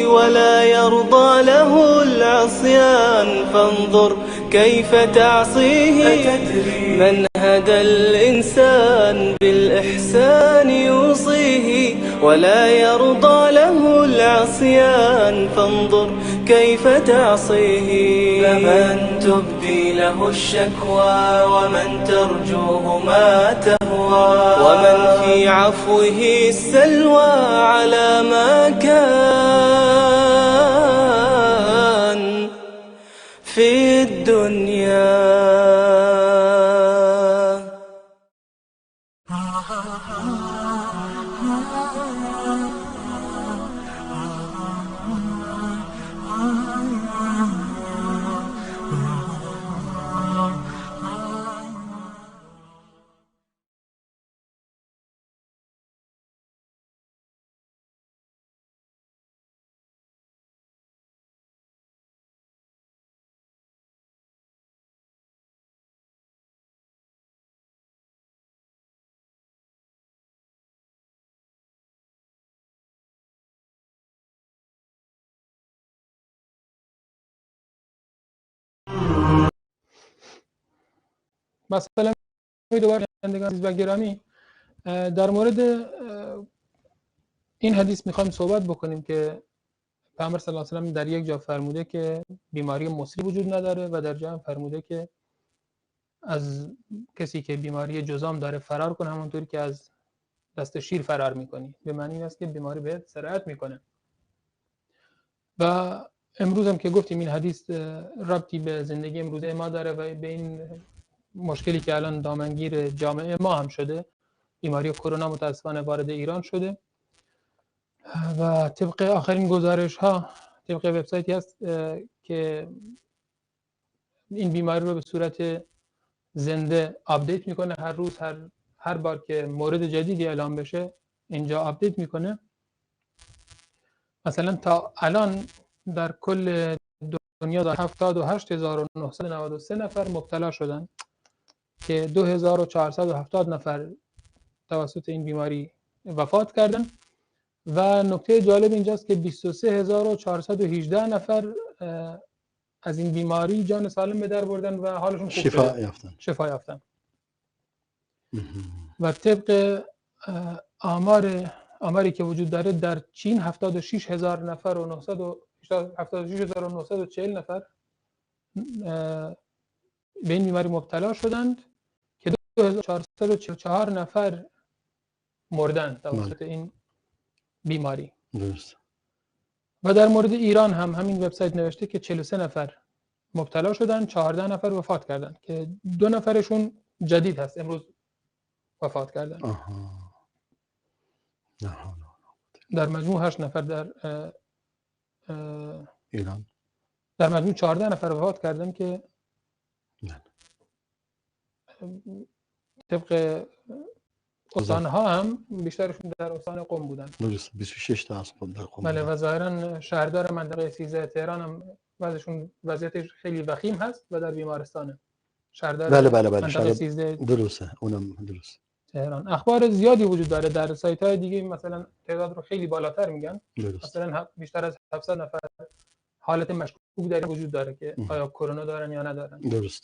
ولا يرضى له العصيان فانظر كيف تعصيه. أتدري من هدى الإنسان بالإحسان يوصيه ولا يرضى له العصيان فانظر كيف تعصيه. فمن تبدي له الشكوى ومن ترجوه ما تهوى ومن في عفوه السلوى على ما كان في الدنيا. مثلا دوباره شنوندگان عزیز و گرامی، در مورد این حدیث میخوایم صحبت بکنیم که پیامبر صلی الله علیه و سلم در یک جا فرموده که بیماری مسری وجود نداره و در جا هم فرموده که از کسی که بیماری جذام داره فرار کنه همونطوری که از دست شیر فرار میکنی. به معنی این است که بیماری بهت سرایت میکنه. و امروز هم که گفتیم این حدیث ربطی به زندگی امروزه ما داره و به این مشکلی که الان دامنگیر جامعه ما هم شده، بیماری کرونا متاسفانه وارد ایران شده و طبق آخرین گزارش ها، طبق وبسایتی هست که این بیماری رو به صورت زنده آپدیت میکنه هر روز، هر بار که مورد جدیدی اعلام بشه اینجا آپدیت میکنه. مثلا تا الان در کل دنیا 78993 نفر مبتلا شدن که 2470 نفر توسط این بیماری وفات کردن و نکته جالب اینجاست که 23418 نفر از این بیماری جان سالم به در بردن و حالشون خوب شفا یافتن. و طبق آماری که وجود داره در چین 76000 نفر و 76940 نفر به این بیماری مبتلا شدند که 2444 نفر مردن توسط این بیماری. درست. و در مورد ایران هم همین وبسایت نوشته که 43 نفر مبتلا شدن، 14 نفر وفات کردن که 2 نفرشون جدید هست، امروز وفات کردن. در مجموع 8 نفر در ایران، در مجموع 14 نفر وفات کردن که طبق استان‌ها هم بیشترشون در استان قم بودن. درست. 26 تا از قم در قم. بله. و ظاهراً شهردار منطقه 13 تهران هم وضعیتش خیلی وخیم هست و در بیمارستانه. شهردار بله. منطقه 13 درسته. اونم درست. تهران. اخبار زیادی وجود داره در سایت‌های دیگه، مثلا تعداد رو خیلی بالاتر میگن. درست. مثلا بیشتر از 700 نفر حالت مشکوک در وجود داره که آیا کرونا دارن یا ندارن. درست.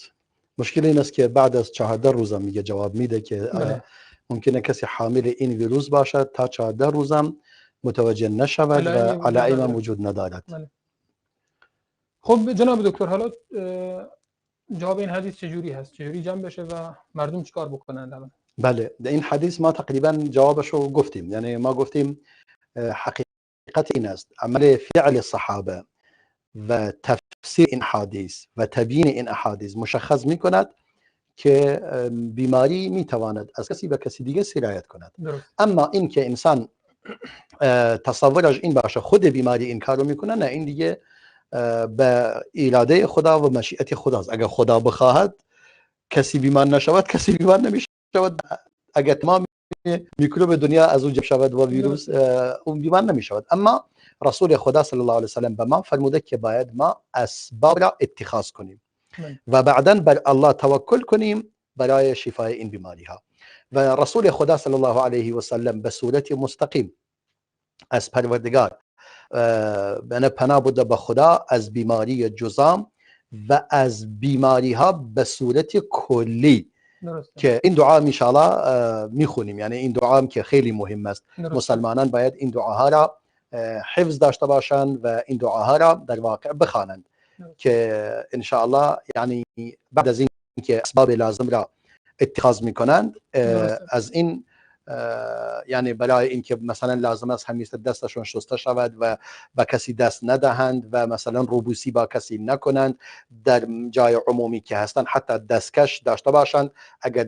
مشکل این است که بعد از 14 روز میگه جواب میده که ممکنه کسی حامل این ویروس باشد تا 14 روز متوجه نشود و علائم وجود ندارد. بله. خب جناب دکتر، حالا جواب این حدیث چجوری هست؟ چجوری جمع بشه و مردم چیکار بکنن الان؟ بله، در این حدیث ما تقریبا جوابشو گفتیم. یعنی ما گفتیم حقیقت این است عمل فعل الصحابه و تفسیر این حدیث و تبیین این احادیث مشخص می کند که بیماری می تواند از کسی به کسی دیگه سرایت کند. اما این که انسان تصورش این باشه خود بیماری این کارو میکنه، نه، این دیگه به اراده خدا و مشیت خداست. اگر خدا بخواهد کسی بیمار نشود، کسی بیمار نمیشود. اگر تمام میکروب دنیا از اون جمع شود و ویروس، اون بیمار نمیشود. اما رسول خدا صلی الله علیه و سلم به ما فرموده که باید ما اسباب را اتخاذ کنیم و بعداً بر الله توکل کنیم برای شفای این بیماری ها. و رسول خدا صلی الله علیه و سلم به صورت مستقیم از پروردگار پناه برده به خدا از بیماری جذام و از بیماری ها به صورت کلی که این دعا ان شاء الله میخونیم. یعنی این دعا هم که خیلی مهم است. مسلمانان باید این دعاها را حفظ داشته باشند و این دعاها را در واقع بخوانند که ان شاء الله یعنی بعد از این که اسباب لازم را اتخاذ میکنند از این یعنی برای اینکه مثلا لازم است همیشه دستشون شسته شود و با کسی دست ندهند و مثلا روبوسی با کسی نکنند، در جای عمومی که هستند حتی دستکش داشته باشند. اگر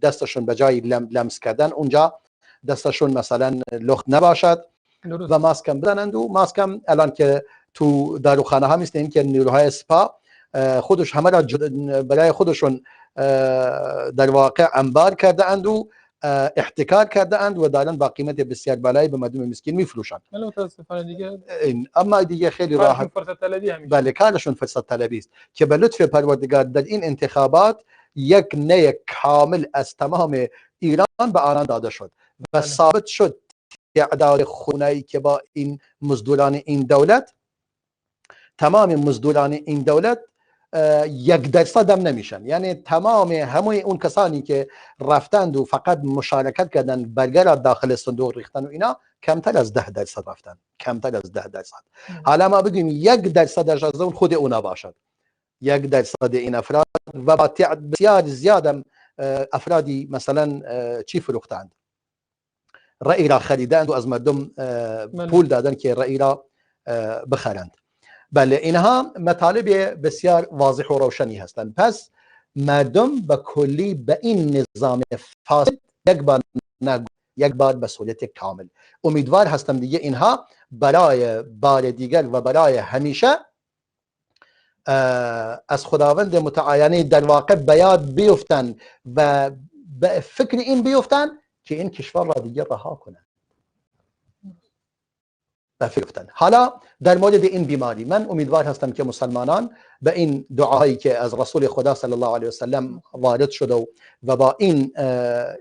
دستشون به جای لمس کردن اونجا دستشون مثلا لخت نباشد و ماسکم بزنند. و ماسکم الان که تو داروخانه ها مثل این که نیروهای سپا خودش همه را برای خودشون در واقع انبار کرده اند و احتکار کرده اند و دارن با قیمت بسیار بالایی به مردم مسکین میفروشند. متاسفانه دیگه اما دیگه خیلی راحت فرصت طلبی همیشه. بله، کارشون فرصت طلبی است که به لطف پروردگار در این انتخابات یک نه کامل از تمام ایران به آنان داده شد و ثابت شد تعداد خونه‌ای که با این مزدوران این دولت، تمام مزدوران این دولت 1% هم نمیشن. یعنی تمام همه اون کسانی که رفتند و فقط مشارکت کردن برگر داخل صندوق ریختن و اینا کمتر از 10% رفتن، کمتر از 10%. حالا ما بگیم 1% از اون خود اونا باشد، 1% این افراد و با بسیار زیاد افرادی مثلا چی فروختند، رأی را خریدند و از مردم پول دادن که رأی را بخرند. بله، اینها مطالب بسیار واضح و روشنی هستند. پس مردم به کلی به این نظام فاسد یک بار به صورت کامل. امیدوار هستم دیگه اینها برای بار دیگر و برای همیشه از خداوند متعال در واقع به یاد بیفتن و به فکر این بیفتن که این کشور را دیگه رها کنند. حالا در مورد این بیماری من امیدوار هستم که مسلمانان به این دعایی که از رسول خدا صلی الله علیه و سلم وارد شده و با این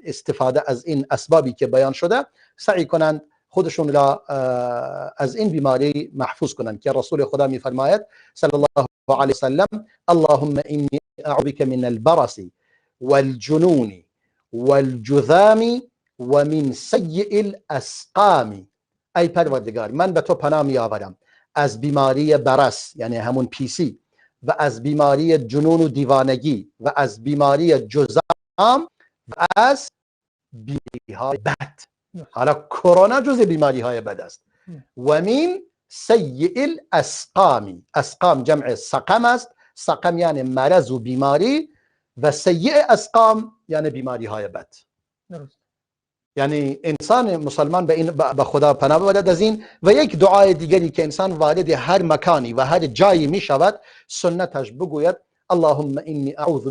استفاده از این اسبابی که بیان شده سعی کنند خودشون را از این بیماری محفوظ کنند که رسول خدا میفرماید صلی الله علیه و سلم: اللهم انی اعوذ بک من البرص والجنون والجذام ومن سیء الاسقام. ای پروردگار، من به تو پناه می آورم از بیماری برص یعنی همون پیسی و از بیماری جنون و دیوانگی و از بیماری جذام و از بیماری های بد. حالا کرونا جز بیماری های بد است. و من سیء الاسقام، اسقام جمع سقم است، سقم یعنی مرض و بیماری و سیء اسقام یعنی بیماری های بد. یعنی انسان مسلمان به خدا پناه ببرد از این. و یک دعای دیگری که انسان وارد هر مکانی و هر جایی می شود سنتش بگوید: اللهم انی اعوذ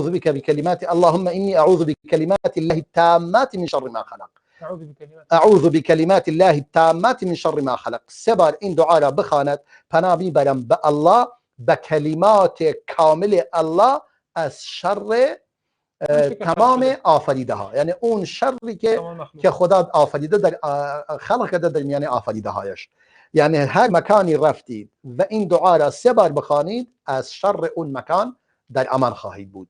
بک بکلمات اللهم انی اعوذ بکلمات الله التامات من شر ما خلق. اعوذ بکلمات الله التامات من شر ما خلق. 3 بار این دعا را بخواند پناه میبرم به الله، به کلمات کامل الله از شر تمام آفریده ها. یعنی اون شری که خدا آفریده در خلق کرده در میان آفریده هایش. یعنی هر مکانی رفتید و این دعا را 3 بار بخوانید از شر اون مکان در امان خواهید بود.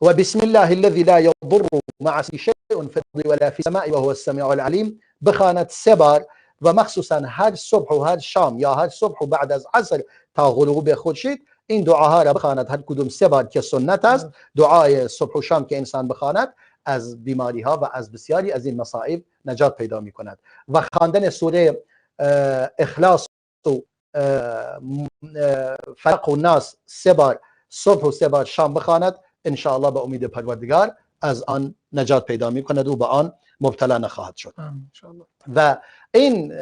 و بسم الله الذي لا يضر مع اسمه شيء في الارض ولا في السماء وهو السميع العليم بخواند 3 بار و مخصوصا هر صبح و هر شام یا هر صبح و بعد از عصر تا غروب خورشید این دعاها را بخواند، هر کدوم 3 بار که سنت است. دعای صبح و شام که انسان بخواند از بیماری ها و از بسیاری از این مصائب نجات پیدا می کند. و خواندن سوره اخلاص و فرق الناس 3 بار صبح و 3 بار شام بخواند ان شاء الله به امید پروردگار از آن نجات پیدا میکند و به آن مبتلا نخواهد شد. و این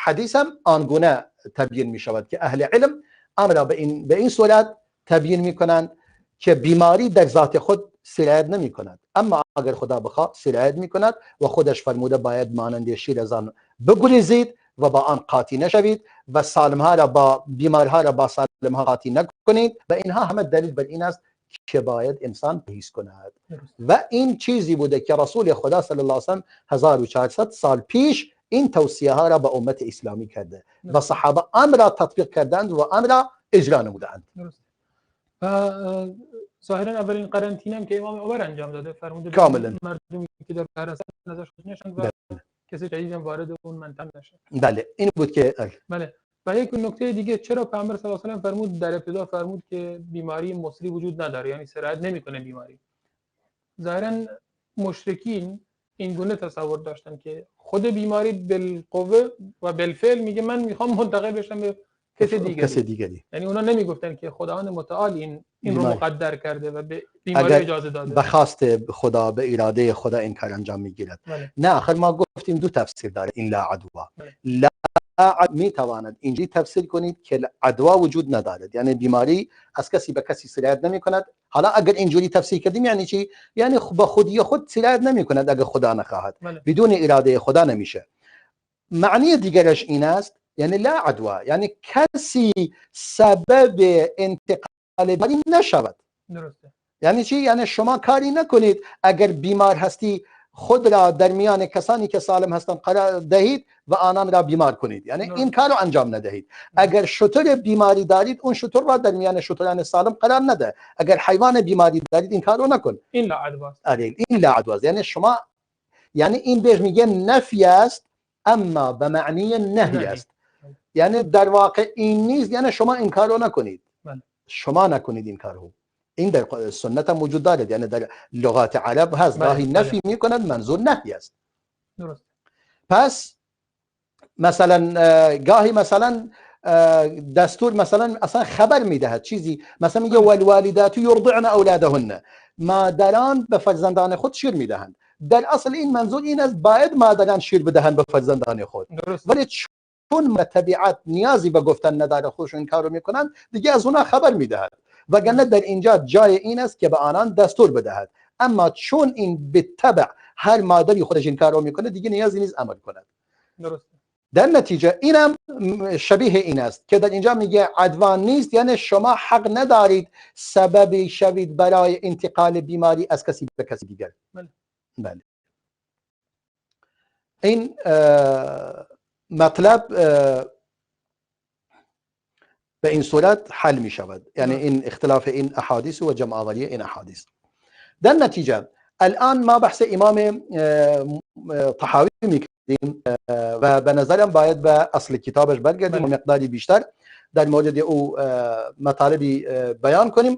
حدیث هم آنگونه تبیین می شود که اهل علم امر را به این صورت تبیین می کنند که بیماری در ذات خود سرایت نمی کند، اما اگر خدا بخواد سرایت می کند و خودش فرموده باید مانند شیر از آن بگریزید و با آن قاطی نشوید و سالمها را با بیمارها را با سالمها قاطی نکنید و اینها همه دلیل بر این است که باید انسان پرهیز کند. و این چیزی بوده که رسول خدا صلی الله علیه و سلم 1400 سال پیش این توصیه ها را به امت اسلامی کرده و صحابه امر را تطبیق کردند و امر را اجرا نمودند. و ظاهرا اولین قرنطینه هم که امام عمر انجام داده، فرموده کاملا مردمی که در بحر هستند ازش خود نشند و کسی جدید وارد اون منطقه نشه. بله این بود که بله. و یک نکته دیگه، چرا پیامبر صلی الله علیه و سلم فرمود در ابتدا فرمود که بیماری مصری وجود نداره، یعنی سرایت نمیکنه بیماری. ظاهرا مشرکین این گونه تصور داشتن که خود بیماری بالقوه و بالفعل میگه من میخوام منتقل بشم به کسی دیگری. یعنی اونا نمیگفتن که خداوند متعال این رو مقدر کرده و به بیماری اجازه داده. به خواست خدا، به اراده خدا این کار انجام میگیرد. نه آخر ما گفتیم دو تفسیر داره این لا عدوا. لا میتواند اینجوری تفسیر کنید که عدوا وجود ندارد، یعنی بیماری از کسی به کسی سرایت نمی کند. حالا اگر اینجوری تفسیر کردیم یعنی چی؟ یعنی با خودی خود سرایت نمی کند اگر خدا نخواهد. بدون اراده خدا نمیشه. معنی دیگرش این است یعنی لا عدوا، یعنی کسی سبب انتقال بیماری نشود. درسته. یعنی چی؟ یعنی شما کاری نکنید اگر بیمار هستی خود را در میان کسانی که سالم هستند قرار دهید و آنان را بیمار کنید، یعنی این کار رو انجام ندهید. اگر شتر بیماری دارید اون شتر را در میان شتران سالم قرار نده. اگر حیوان بیماری دارید این کار رو نکن. این لا عدوا. این لا عدوا، یعنی شما، یعنی این بهش میگه نفی است اما به معنی نهی است. یعنی در واقع این نیست، یعنی شما این کار رو نکنید. شما نکنید این کار رو. این در سنت هم وجود دارد، یعنی در لغات عرب هست. گاهی نفی میکند منظور نهی است. درست. پس مثلا گاهی مثلا دستور مثلا اصلا خبر میدهد چیزی، مثلا میگه والوالدات یرضعن اولادهن، مادران به فرزندان خود شیر میدهند. در اصل این منظور این است باید مادران شیر بدهند به فرزندان خود. ولی چون طبیعت نیازی به گفتن نداره خودشون این کارو میکنند دیگه از اونها خبر میدهد. وگرنه در اینجا جای این است که به آنان دستور بدهد، اما چون این به تبع هر مادری خودش این کار رو میکنه دیگه نیازی نیست عمل کند. درست. در نتیجه اینم شبیه این است که در اینجا میگه عدوان نیست، یعنی شما حق ندارید سببی شوید برای انتقال بیماری از کسی به کسی دیگر. بله. این مطلب به این صورت حل می شود، یعنی این اختلاف این احادیث و جمع آوری این احادیث. در نتیجه الان ما بحث امام طحاوی میکنیم و به نظرم باید به اصل کتابش برگردیم و مقداری بیشتر در مورد او مطالبی بیان کنیم.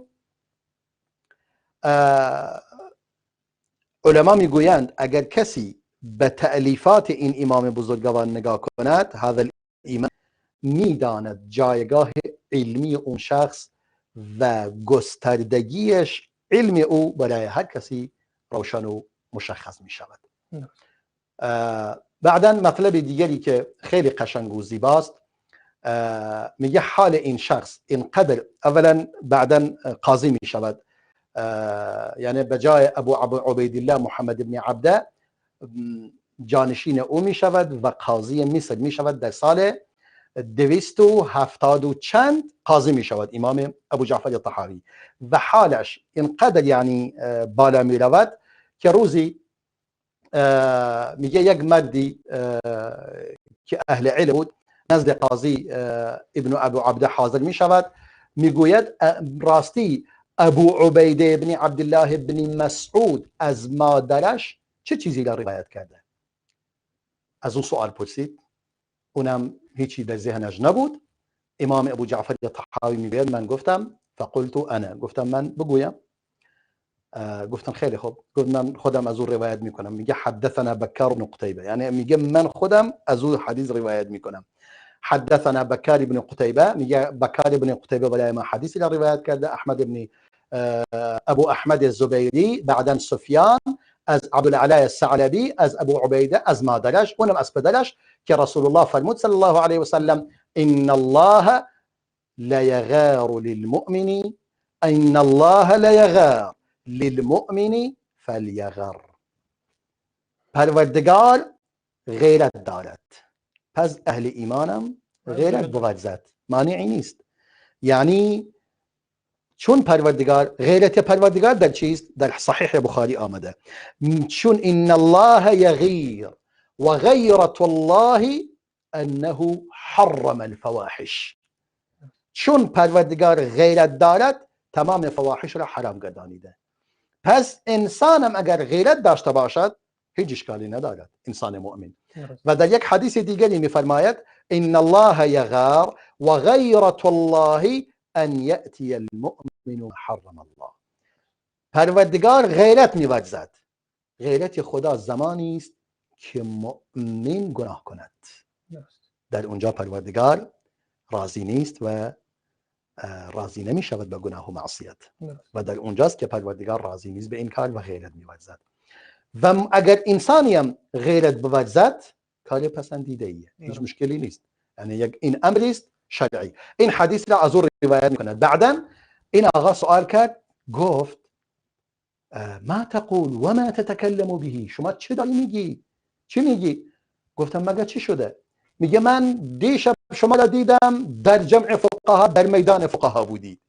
علما میگویند اگر کسی به تألیفات این امام بزرگوار نگاه کند، هذا الامام میداند جایگاه علمی اون شخص و گستردگیش علم او برای هر کسی روشن و مشخص می شود. بعداً مطلب دیگری که خیلی قشنگ و زیباست، میگه حال این شخص اینقدر اولا بعداً قاضی می شود، یعنی بجای ابو عبیدالله محمد ابن عبده جانشین او می شود و قاضی مصر می شود. در سال 270 و چند قاضی می شود امام ابو جعفر طحاوی و حالش اینقدر یعنی بالا می رود که روزی میگه یک مردی که اهل علم بود نزد قاضی ابن ابو عبده حاضر می شود، میگوید راستی ابو عبیده ابن عبدالله ابن مسعود از مادرش چه چیزی را روایت کرده؟ از اون سوال پرسید، اونم هیچی در ذهنش نبود. امام ابو جعفر طحاوی میگوید من گفتم فقلت انا، گفتم من بگویم. گفتن خیلی خوب. گفت من خودم از او روایت میکنم. میگه حدثنا بکار بن قتیبه، یعنی میگه من خودم از او حدیث روایت میکنم. حدثنا بكار بن قتيبة، میگه بكار بن قتيبة برای ما حدیثی را روایت کرده. احمد بن ابو احمد الزبيري، بعدا سفيان از عبدالعلى الثعلبي از ابو عبيده از مادرش، اونم از پدرش، که رسول الله فرمود صلی الله علیه و سلم ان الله لا يغار للمؤمن، ان الله لا يغار للمؤمن فليغر. پروردگار غیرت دارد، پس اهل ایمانم غیرت بورزد. مانعی نیست. یعنی چون پروردگار، غیرت پروردگار در چیست؟ در صحیح بخاری آمده، چون ان الله یغیر و غیرت الله انه حرم الفواحش. چون پروردگار غیرت دارد تمام فواحش را حرام گردانیده. پس انسانم اگر غیرت داشته باشد هیچ اشکالی ندارد، انسان مؤمن. و در یک حدیث دیگری میفرماید ان الله یغار و غیرت الله ان یأتی المؤمن حرم الله. پروردگار غیرت می‌ورزد. غیرت خدا زمانی است که مؤمن گناه کند. در اونجا پروردگار راضی نیست و راضی نمی شود به گناه و معصیت، و در اونجاست که پروردگار راضی نیست به این کار و غیرت می‌ورزد. و اگر انسانی هم غیرت بورزد کار پسندیده ایه، هیچ مشکلی نیست. یعنی یک این امری است شرعی. این حدیث را از او روایت می‌کند. بعداً این آقا سوال کرد، گفت ما تقول و ما تتکلم به، شما چه داری میگی؟ چی میگی؟ گفتم مگه چی شده؟ میگه من دیشب شما را دیدم در جمع فقها، در میدان فقها بودی،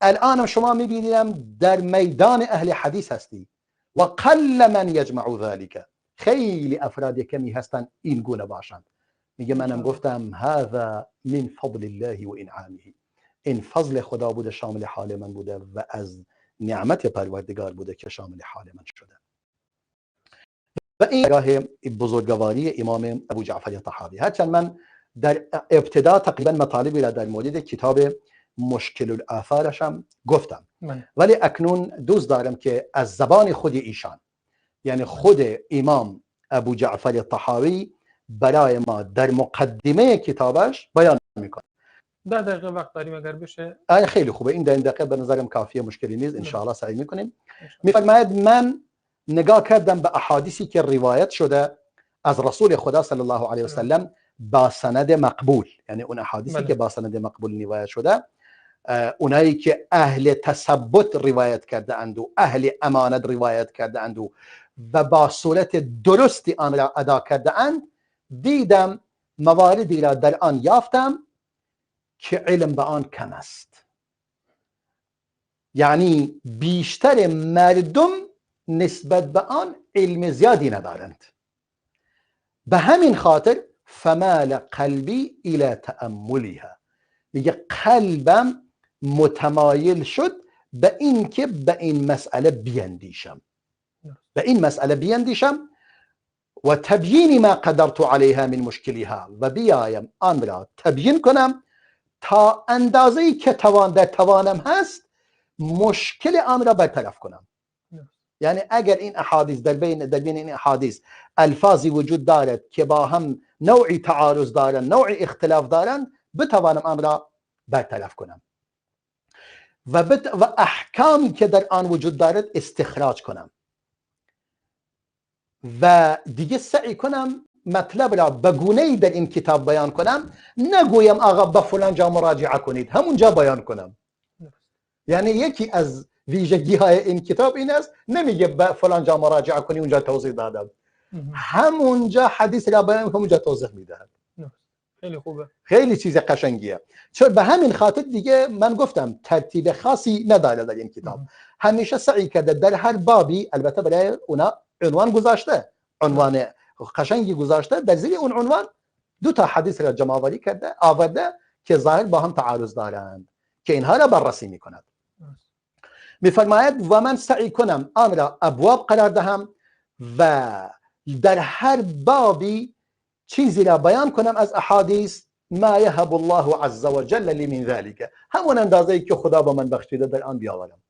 الان شما میبینیم در میدان اهل حدیث هستی و قل من یجمع ذلك. خیلی افراد کمی هستن این گونه باشند. میگه منم گفتم هذا من فضل الله و انعامه، این فضل خدا بوده شامل حال من بوده و از نعمت پروردگار بوده که شامل حال من شده. و این راه بزرگواری امام ابو جعفر طحاوی. هرچند من در ابتدا تقریبا مطالبی را در مورد کتاب مشکل الآثارش هم گفتم، ولی اکنون دوست دارم که از زبان خود ایشان، یعنی خود امام ابو جعفر طحاوی، برای ما در مقدمه کتابش بیان میکنه. 10 دقیقه وقت داریم اگر بشه؟ خیلی خوبه، این 10 دقیقه به نظرم کافیه، مشکلی نیست. ان شاء الله سعی میکنیم. میفرماید من نگاه کردم به احادیثی که روایت شده از رسول خدا صلی الله علیه و سلم با سند مقبول، یعنی اون احادیثی که با سند مقبول روایت شده، اونایی که اهل تثبت روایت کرده اند و اهل امانت روایت کرده اند و با صورت درستی آن را ادا کرده اند، دیدم مواردی را در آن یافتم که علم به آن کم است. یعنی بیشتر مردم نسبت به آن علم زیادی ندارند. به همین خاطر فمال قلبی الى تأملها، میگه قلبم متمایل شد به این که به این مسئله بیندیشم، و تبیین ما قدرت علیها من مشکلها، و بیایم آن را تبیین کنم تا اندازه‌ای که توانم هست مشکل آن را برطرف کنم. یعنی اگر این احادیث در بین این احادیث الفاظی وجود دارد که با هم نوعی تعارض دارند، نوعی اختلاف دارند، بتوانم آن را برطرف کنم و احکامی که در آن وجود دارد استخراج کنم و دیگه سعی کنم مطلب را به گونه‌ای در این کتاب بیان کنم، نگویم آقا به فلان جا مراجعه کنید، همونجا بیان کنم. یعنی یکی از ویژگی‌های این کتاب این است، نمیگه به فلان جا مراجعه کنی اونجا توضیح دادم، همونجا حدیث را بیان، همونجا توضیح میدهد. خیلی خوبه، خیلی چیز قشنگیه. چون به همین خاطر دیگه من گفتم ترتیب خاصی نداره در این کتاب. همیشه سعی کرده در هر بابی، البته برای اونا عنوان گذاشته، عنوان قشنگی گذاشته، در زیر اون عنوان 2 تا حدیث را جمع‌آوری کرده آورده که ظاهر با هم تعارض دارند که اینها را بررسی میکند. میفرماید و من سعی کنم آن را ابواب قرار دهم و در هر بابی چیزی را بیان کنم از احادیث ما یهب الله عز وجل لی من ذلك، همون اندازه‌ای که خدا با من بخشیده در آن بیاورم.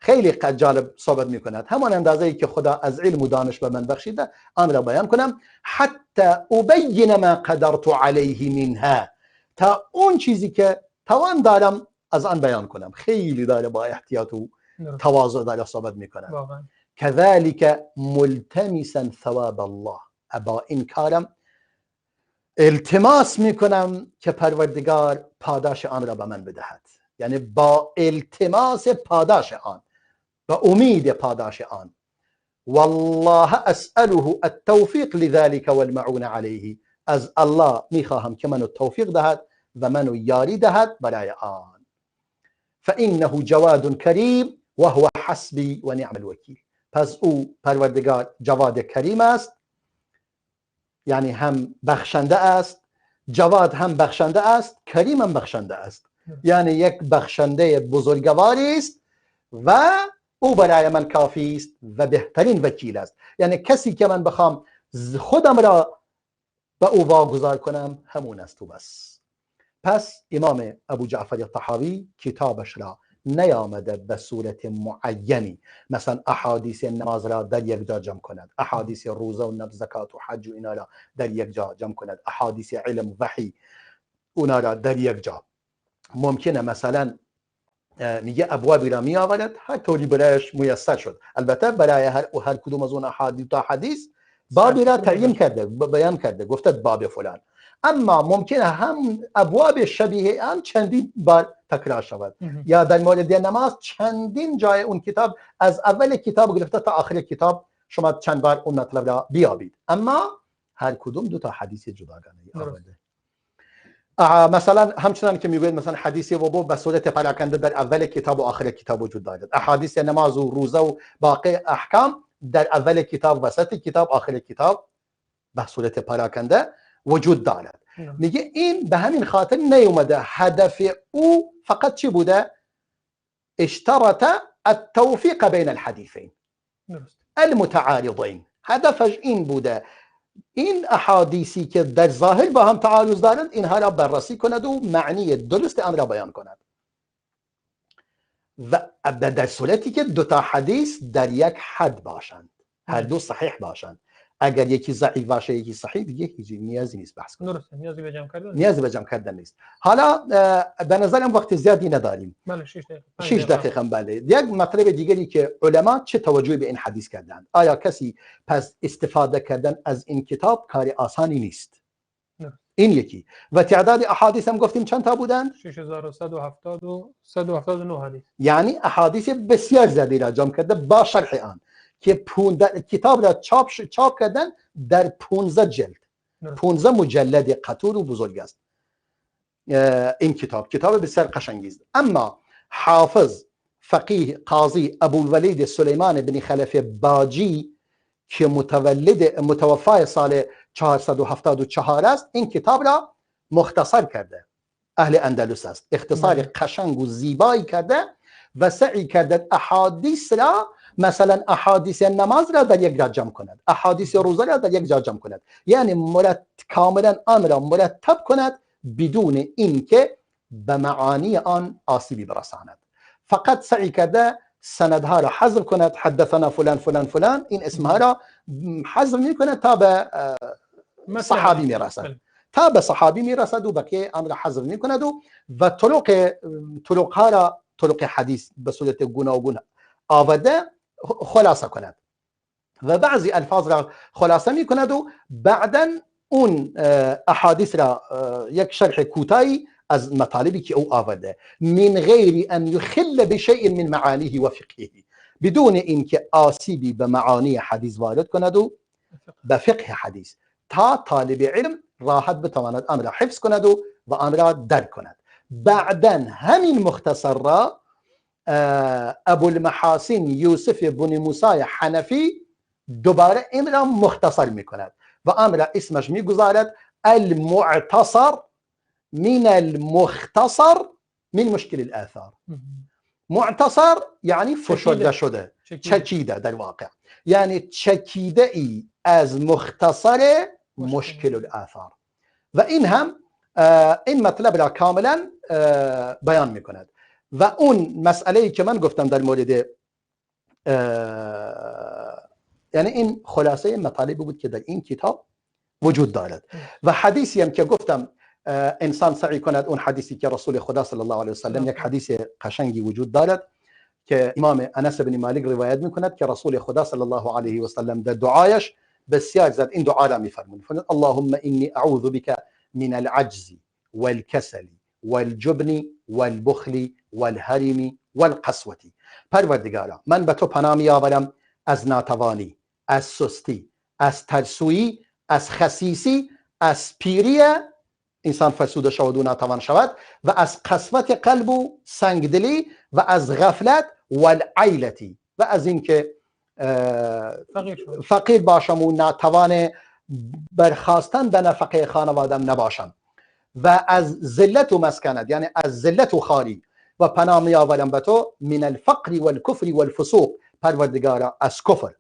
خیلی جالب صحبت میکند. همان اندازه‌ای که خدا از علم و دانش به من بخشیده آن را بیان کنم. حتی ابین ما قدرت علیه منها، تا اون چیزی که توان دارم از آن بیان کنم. خیلی داره با احتیاط و تواضع داره صحبت میکند. كذلك ملتمسا ثواب الله، با این کارم التماس میکنم که پروردگار پاداش آن را به من بدهد. یعنی با التماس پاداش آن، با امید پاداش آن. والله اسأله التوفیق لذلك والمعون علیه، از الله میخواهم که منو توفیق دهد و منو یاری دهد برای آن. فانه جواد کریم و هو حسبی و نعم الوکیل. پس او پروردگار جواد کریم است، یعنی هم بخشنده است. جواد هم بخشنده است، کریم هم بخشنده است، یعنی یک بخشنده بزرگواری است و او برای من کافی است و بهترین وکیل است. یعنی کسی که من بخوام خودم را به او واگذار کنم همون است و بس. پس امام ابو جعفر الطحاوی کتابش را نیامده به صورت معینی، مثلا احادیث نماز را در یک جا جمع کند، احادیث روزه و نفل زکات و حج و اینا را در یک جا جمع کند، احادیث علم و وحی اونا را در یک جا. ممکنه مثلا میگه ابوابی را می آورد هر طوری برایش میسر شد. البته برای هر کدوم از اون احادیث تا حدیث بابی را تعیین کرده، بیان کرده، گفته باب فلان. اما ممکنه هم ابواب شبیه آن چندین بار تکرار شود. یا در مورد نماز چندین جای اون کتاب، از اول کتاب گرفته تا آخر کتاب شما چند بار اون مطلب را بیابید، اما هر کدوم دو تا حدیث جداگانه آورده. مثلا همچنان که میگوید مثلا حدیث وضو به صورت پراکنده در اول کتاب و آخر کتاب وجود دارد. احادیث نماز و روزه و باقی احکام در اول کتاب، وسط کتاب، آخر کتاب به صورت پراکنده وجود دارد. میگه این به همین خاطر نیومده. هدف او فقط چی بوده؟ اشترط التوفیق بین الحدیثین المتعارضین. هدفش این بوده این احادیثی که در ظاهر با هم تعارض دارند اینها را بررسی کند و معنی درست آن را بیان کند، و در صورتی که دو تا حدیث در یک حد باشند، هر دو صحیح باشند. اگر یکی ضعیف باشه یکی صحیح، دیگه هیچ نیازی نیست بحث کنیم. درسته، نیازی به جمع کردن نیست. حالا به نظرم وقت زیادی نداریم. بله 6 دقیقه. بله. یک مطلب دیگری که علما چه توجهی به این حدیث کردند. آیا کسی پس استفاده کردن از این کتاب کار آسانی نیست؟ این یکی. و تعداد احادیث هم گفتیم چند تا بودند؟ 6170 و 179 حدیث. یعنی احادیث بسیار زیادی را جمع کرده با شرح آن، که کتاب را چاپ کردن در 15 جلد. 15 مجلد قطور و بزرگ است این کتاب بسیار قشنگی است. اما حافظ فقیه قاضی ابوالولید سلیمان بن خلف باجی که متوفای سال 474 است، این کتاب را مختصر کرده. اهل اندلس است. اختصار قشنگ و زیبایی کرده و سعی کرده احادیث را، مثلا احادیث نماز را در یک جا جمع کند، احادیث روزه را در یک جا جمع کند، یعنی کاملا آن را مرتب کند بدون اینکه به معانی آن آسیبی برساند. فقط سعی کرده سندها را حذف کند، حدثنا فلان فلان فلان، این اسمها را حذف میکند تا به صحابی میرسد، تا به صحابی میرسد و بقیه آن را حذف میکند و طرقها را، طرق حدیث به صورت گوناگون آورده خلاصه کند و بعضی الفاظ را خلاصه می کند و بعداً اون احادیث را یک شرح کوتاهی از مطالبی که او آورده، من غیر ان یخل بشیء من معانیه و فقهه، بدون اینکه آسیبی به معانی حدیث وارد کند و به فقه حدیث، تا طالب علم راحت بتواند آن را حفظ کند و آن را درک کند. بعداً همین مختصر را ابو المحاسن یوسف بن موسی حنفی دوباره این را مختصر می کند و آن را اسمش می گذارد المعتصر من المختصر من مشکل الآثار. معتصر یعنی فشرده شده، چکیده در واقع، یعنی چکیده ای از مختصر مشکل الآثار. و این هم این مطلب را کاملا بیان می کند. و اون مسئله‌ای که من گفتم در مورد یعنی این خلاصه مطالبی بود که در این کتاب وجود دارد و حدیثی هم که گفتم انسان سعی کند اون حدیثی که رسول خدا صلی الله علیه و سلم، یک حدیث قشنگی وجود دارد که امام انس بن مالک روایت میکند که رسول خدا صلی الله علیه و سلم در دعایش بسیار زد این دعا را میفرمود، اللهم انی اعوذ بک من العجز والكسل والجبن والبخل والهرم والقسوة. پروردگارا من به تو پناه میآورم از ناتوانی، از سستی، از ترسویی، از خسیسی، از پیری انسان فرسوده شود و ناتوان شود و از قسوت قلب و سنگدلی و از غفلت و العیلتی و از اینکه فقیر باشم و ناتوان برخواستن به نفقه خانوادم نباشم و از ذلت و مسکنت، یعنی از ذلت و خاری و پناه میآورم به تو من الفقر والکفر والفسوق. پروردگارا از کفر،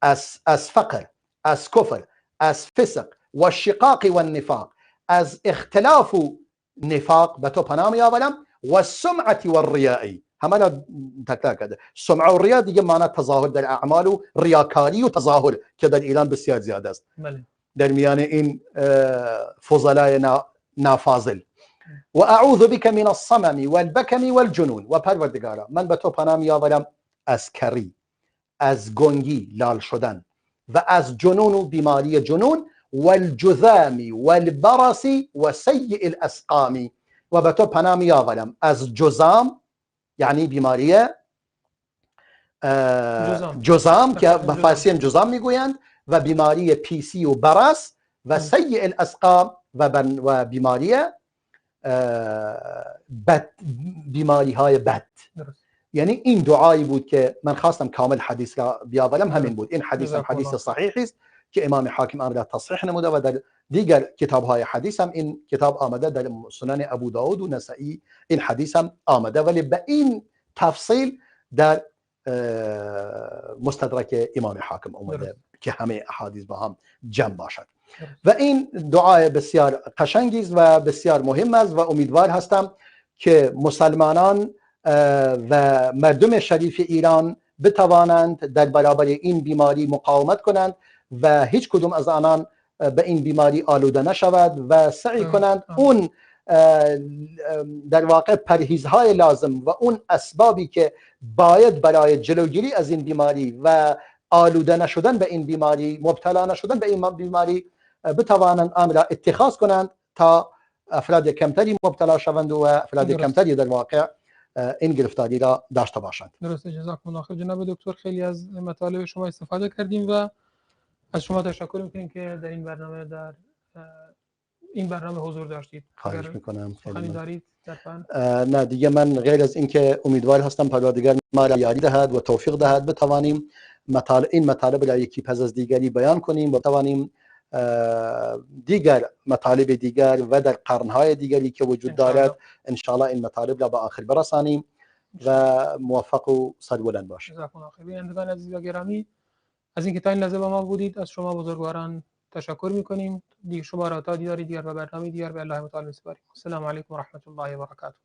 از فقر، از کفر، از فسق و الشقاق و النفاق، از اختلاف و نفاق به تو پناه میآورم و السمعة و الریائی. همه را تکرار کرده. سمعه و ریا دیگه معنی تظاهر در اعمال و ریاکاری و تظاهر که در ایران بسیار زیاد است در میان این فضلای نافاضل. و اعوذ بک من الصمم والبکم والجنون. و پروردگارا من به تو پناه میآورم از کری، از گنگی لال شدن و از جنون و بیماری جنون والجذام والبرص و سیء الاسقام. و به تو پناه میآورم از جذام، یعنی بیماری جذام که به فارسی هم جذام میگویند، و بیماری پیسی و برص و سیء الاسقام و بیماری بد، بیماری های بد. یعنی این دعایی بود که من خواستم کامل حدیث را بیاورم، همین بود. این حدیث هم حدیث صحیحی است که امام حاکم آن را تصحیح نموده و در دیگر کتاب های حدیث هم این کتاب آمده، در سنن ابو داود و نسائی این حدیث هم آمده، ولی به این تفصیل در مستدرک امام حاکم آمده که همه احادیث با هم جمع باشد. و این دعای بسیار قشنگی است و بسیار مهم است و امیدوار هستم که مسلمانان و مردم شریف ایران بتوانند در برابر این بیماری مقاومت کنند و هیچ کدوم از آنان به این بیماری آلوده نشود و سعی کنند اون در واقع پرهیزهای لازم و اون اسبابی که باید برای جلوگیری از این بیماری و آلوده نشدن به این بیماری، مبتلا نشدن به این بیماری بتوانند آن را اتخاذ کنند تا افراد کمتری مبتلا شوند و افراد کمتری در واقع این گرفتاری را داشته باشند. درسته، جزاکم الله خیر جناب دکتر. خیلی از مطالب شما استفاده کردیم و از شما تشکر میکنیم که در این برنامه حضور داشتید. خواهش میکنم. خیلی دارید نه دیگه من غیر از اینکه امیدوار هستم پروردگار ما را یاری دهد و توفیق دهد بتوانیم این مطالب را یکی پس از دیگری بیان کنیم و بتوانیم دیگر مطالب دیگر و در قرنهای دیگری که وجود دارد ان شاء الله این مطالب را به آخر برسانیم و موفق و سربلند باشیم. جزاکم الله خیر. بینندگان عزیز و گرامی، از اینکه تا این لحظه با ما بودید از شما بزرگواران تشکر میکنیم. دیگر شما را تا دیدار دیگر و برنامه دیگر به الله تعالی میسپاریم. السلام علیکم و رحمت الله و برکاته.